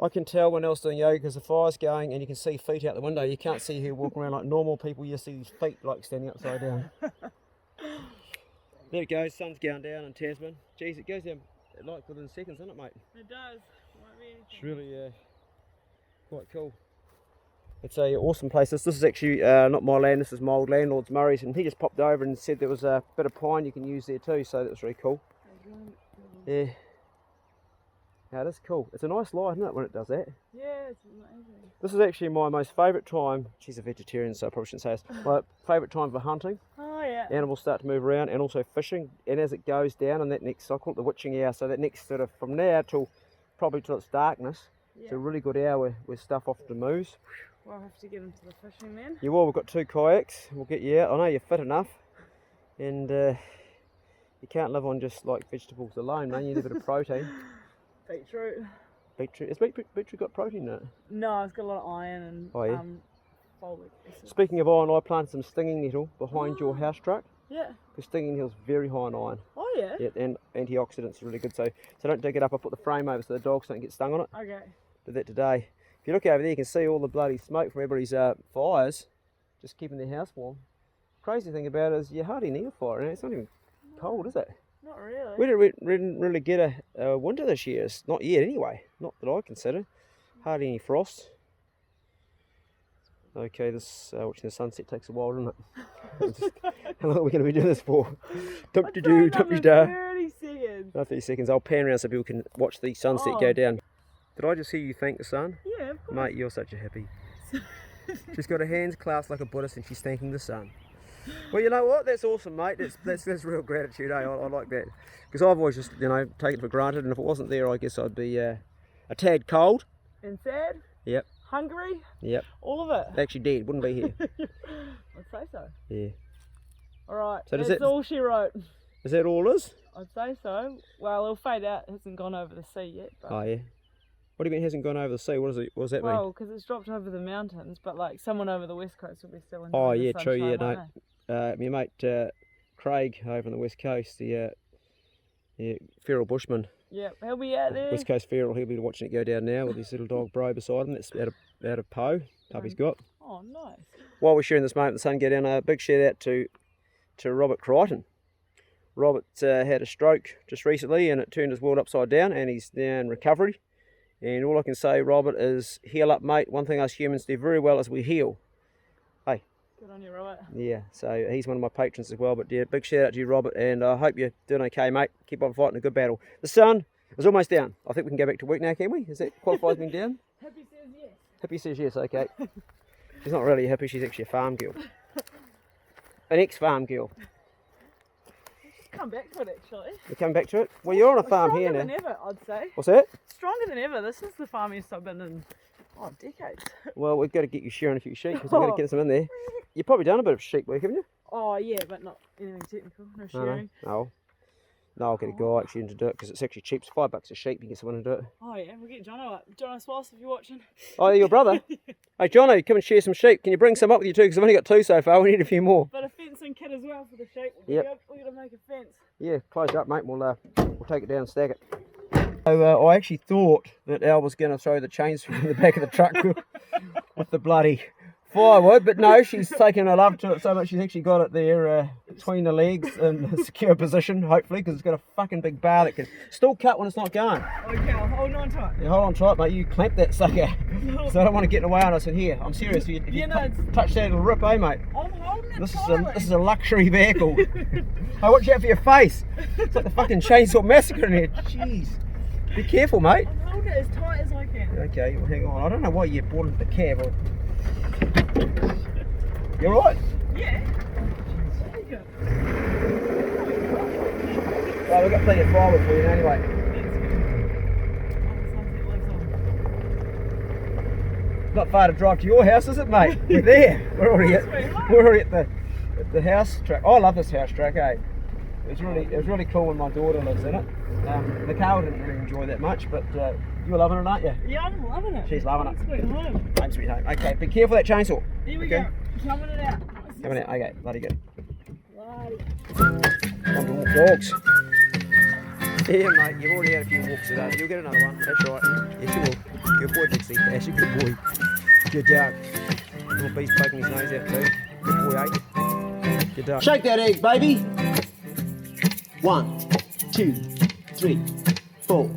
I can tell when else doing yoga because the fire's going and you can see feet out the window. You can't see who walking around like normal people, you see these feet like standing upside down. There it goes, sun's going down in Tasman. Geez, it goes down like within seconds, doesn't it, mate? It does. Won't be anything. It's really quite cool. It's a awesome place. This is actually not my land, this is my old landlord's, Murray's, and he just popped over and said there was a bit of pine you can use there too, so that was really cool. Yeah. Yeah, that's cool. It's a nice light, isn't it, when it does that? Yeah, it's amazing. This is actually my most favourite time. She's a vegetarian, so I probably shouldn't say this. My favourite time for hunting. Oh yeah. Animals start to move around, and also fishing. And as it goes down in that next cycle, the witching hour, so that next sort of from now till probably till it's darkness, it's a really good hour where stuff often moves. We'll have to get into the fishing then. Yeah, well, we've got 2 kayaks. We'll get you out. I know you're fit enough, and you can't live on just like vegetables alone, man. You need a bit of protein. Beetroot. Beetroot. Has beetroot got protein in it? No, it's got a lot of iron and folic acid. Speaking of iron, I planted some stinging nettle behind your house truck. Yeah. Because stinging nettle's very high in iron. Oh yeah? Yeah, and antioxidants are really good. So don't dig it up. I put the frame over so the dogs don't get stung on it. Okay. Did that today. If you look over there, you can see all the bloody smoke from everybody's fires, just keeping their house warm. Crazy thing about it is you hardly need a fire, and it's not even cold, is it? Not really. We didn't really get a winter this year. It's not yet anyway. Not that I consider. Hardly any frost. Okay, this watching the sunset takes a while, doesn't it? How long are we going to be doing this for? Dumpty-doo, dumpty-da. 30 seconds. 30 seconds. I'll pan around so people can watch the sunset go down. Did I just hear you thank the sun? Yeah, of course. Mate, you're such a hippie. She's got her hands clasped like a Buddhist and she's thanking the sun. Well, you know what? That's awesome, mate. That's real gratitude, eh? I like that. Because I've always just, taken it for granted, and if it wasn't there, I guess I'd be a tad cold. And sad? Yep. Hungry? Yep. All of it? Actually dead, wouldn't be here. I'd say so. Yeah. Alright, So that's all she wrote. Is that all it is? I'd say so. Well, it'll fade out. It hasn't gone over the sea yet. But... Oh, yeah. What do you mean it hasn't gone over the sea? What does that mean? Well, because it's dropped over the mountains, but like someone over the west coast will be still in Oh, the yeah, true, yeah, sunshine, no. My mate Craig over on the west coast, the feral bushman, Yeah, he'll be out there. west coast feral, he'll be watching it go down now with his little dog Bro beside him. That's out of Poe, puppy's got. Oh, nice. While we're sharing this moment, the sun go down, a big shout out to Robert Crichton. Robert had a stroke just recently and it turned his world upside down, and he's now in recovery. And all I can say, Robert, is heal up, mate. One thing us humans do very well is we heal. Hey. Good on you, Robert. Yeah, so he's one of my patrons as well. But yeah, big shout out to you, Robert, and I hope you're doing okay, mate. Keep on fighting a good battle. The sun is almost down. I think we can go back to work now, can we? Is that qualifies being down? Happy says yes. Hippie says yes, okay. She's not really a hippie, she's actually a farm girl. An ex-farm girl. Come back to it, actually. We're coming back to it? Well, you're on a farm Stronger here now. than ever, I'd say. What's that? Stronger than ever. This is the farmiest I've been in, decades. Well, we've got to get you shearing a few sheep because we've got to get some in there. You've probably done a bit of sheep work, haven't you? Oh, yeah, but not anything technical. No shearing. No. No, I'll get a guy actually in to do it because it's actually cheap. It's $5 a sheep. You can get someone to do it. Oh, yeah, we'll get Jono up. Jono Swass, if you're watching. Oh, your brother? Hey, Jono, come and share some sheep. Can you bring some up with you too? Because I've only got 2 so far. We need a few more. But a fencing kit as well for the sheep. Yep. We're going to make a fence. Yeah, close it up, mate. We'll take it down and stack it. So I actually thought that Elle was going to throw the chains in the back of the truck with the bloody firewood, but no, she's taken her love to it so much she's actually got it there between the legs in a secure position, hopefully, because it's got a fucking big bar that can still cut when it's not going. Okay, I'll hold on to it. Yeah, hold on tight, mate. You clamp that sucker. So I don't want to get in the way on us in here. I'm serious. If you Yeah, no, it's- touch that, it'll rip, eh, mate? I'm holding it This tightly. is a luxury vehicle. Hey, watch out for your face. It's like the fucking Chainsaw Massacre in here. Jeez. Be careful, mate. I'm holding it as tight as I can. Okay, well, hang on. I don't know why you brought into the cab. You alright? Yeah. There you go. Well, we've got plenty of firewood for you anyway. That's good. Oh, the sunset lights on. Not far to drive to your house, is it, mate? We're there. We're already at the house track. Oh, I love this house track, eh? It was really cool when my daughter lives in it. The car didn't really enjoy that much, but you're loving it, aren't you? Yeah, I'm loving it. She's loving it. Sweet home. Home sweet home. Okay, be careful of that chainsaw. Here we Okay. go. Coming it out. Coming out. Okay, bloody good. Bloody. Time to walk dogs. Yeah, mate, you've already had a few walks today. You'll get another one. That's right. Yes, you will. Good boy, Dixie. That's a good boy. Good dog. Little beast poking his nose out too. Good boy, eh? Good dog. Shake that egg, baby. 1, 2, 3, 4.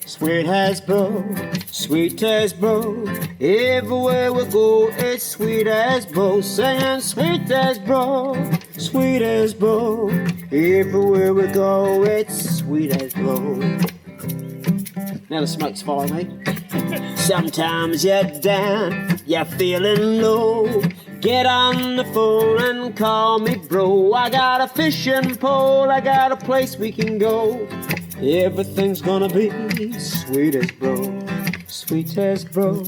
Sweet as bro, sweet as bro. Everywhere we go, it's sweet as bro. Singing sweet as bro, sweet as bro. Everywhere we go, it's sweet as bro. Now the smoke's following me. Sometimes you're down, you're feeling low. Get on the phone and call me bro. I got a fishing pole, I got a place we can go. Everything's gonna be sweet as bro, sweet as bro,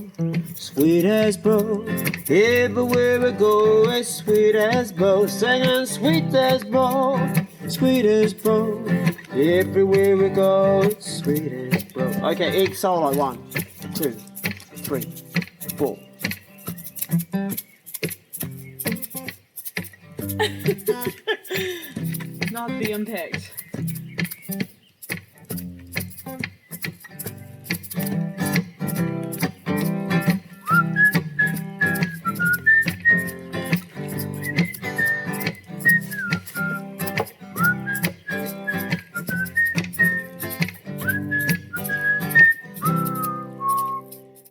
sweet as bro. Everywhere we go, it's sweet as bro. Singing sweet as bro, sweet as bro. Everywhere we go, it's sweet as bro. Okay, egg solo. 1, 2, 3, 4. Not the impact.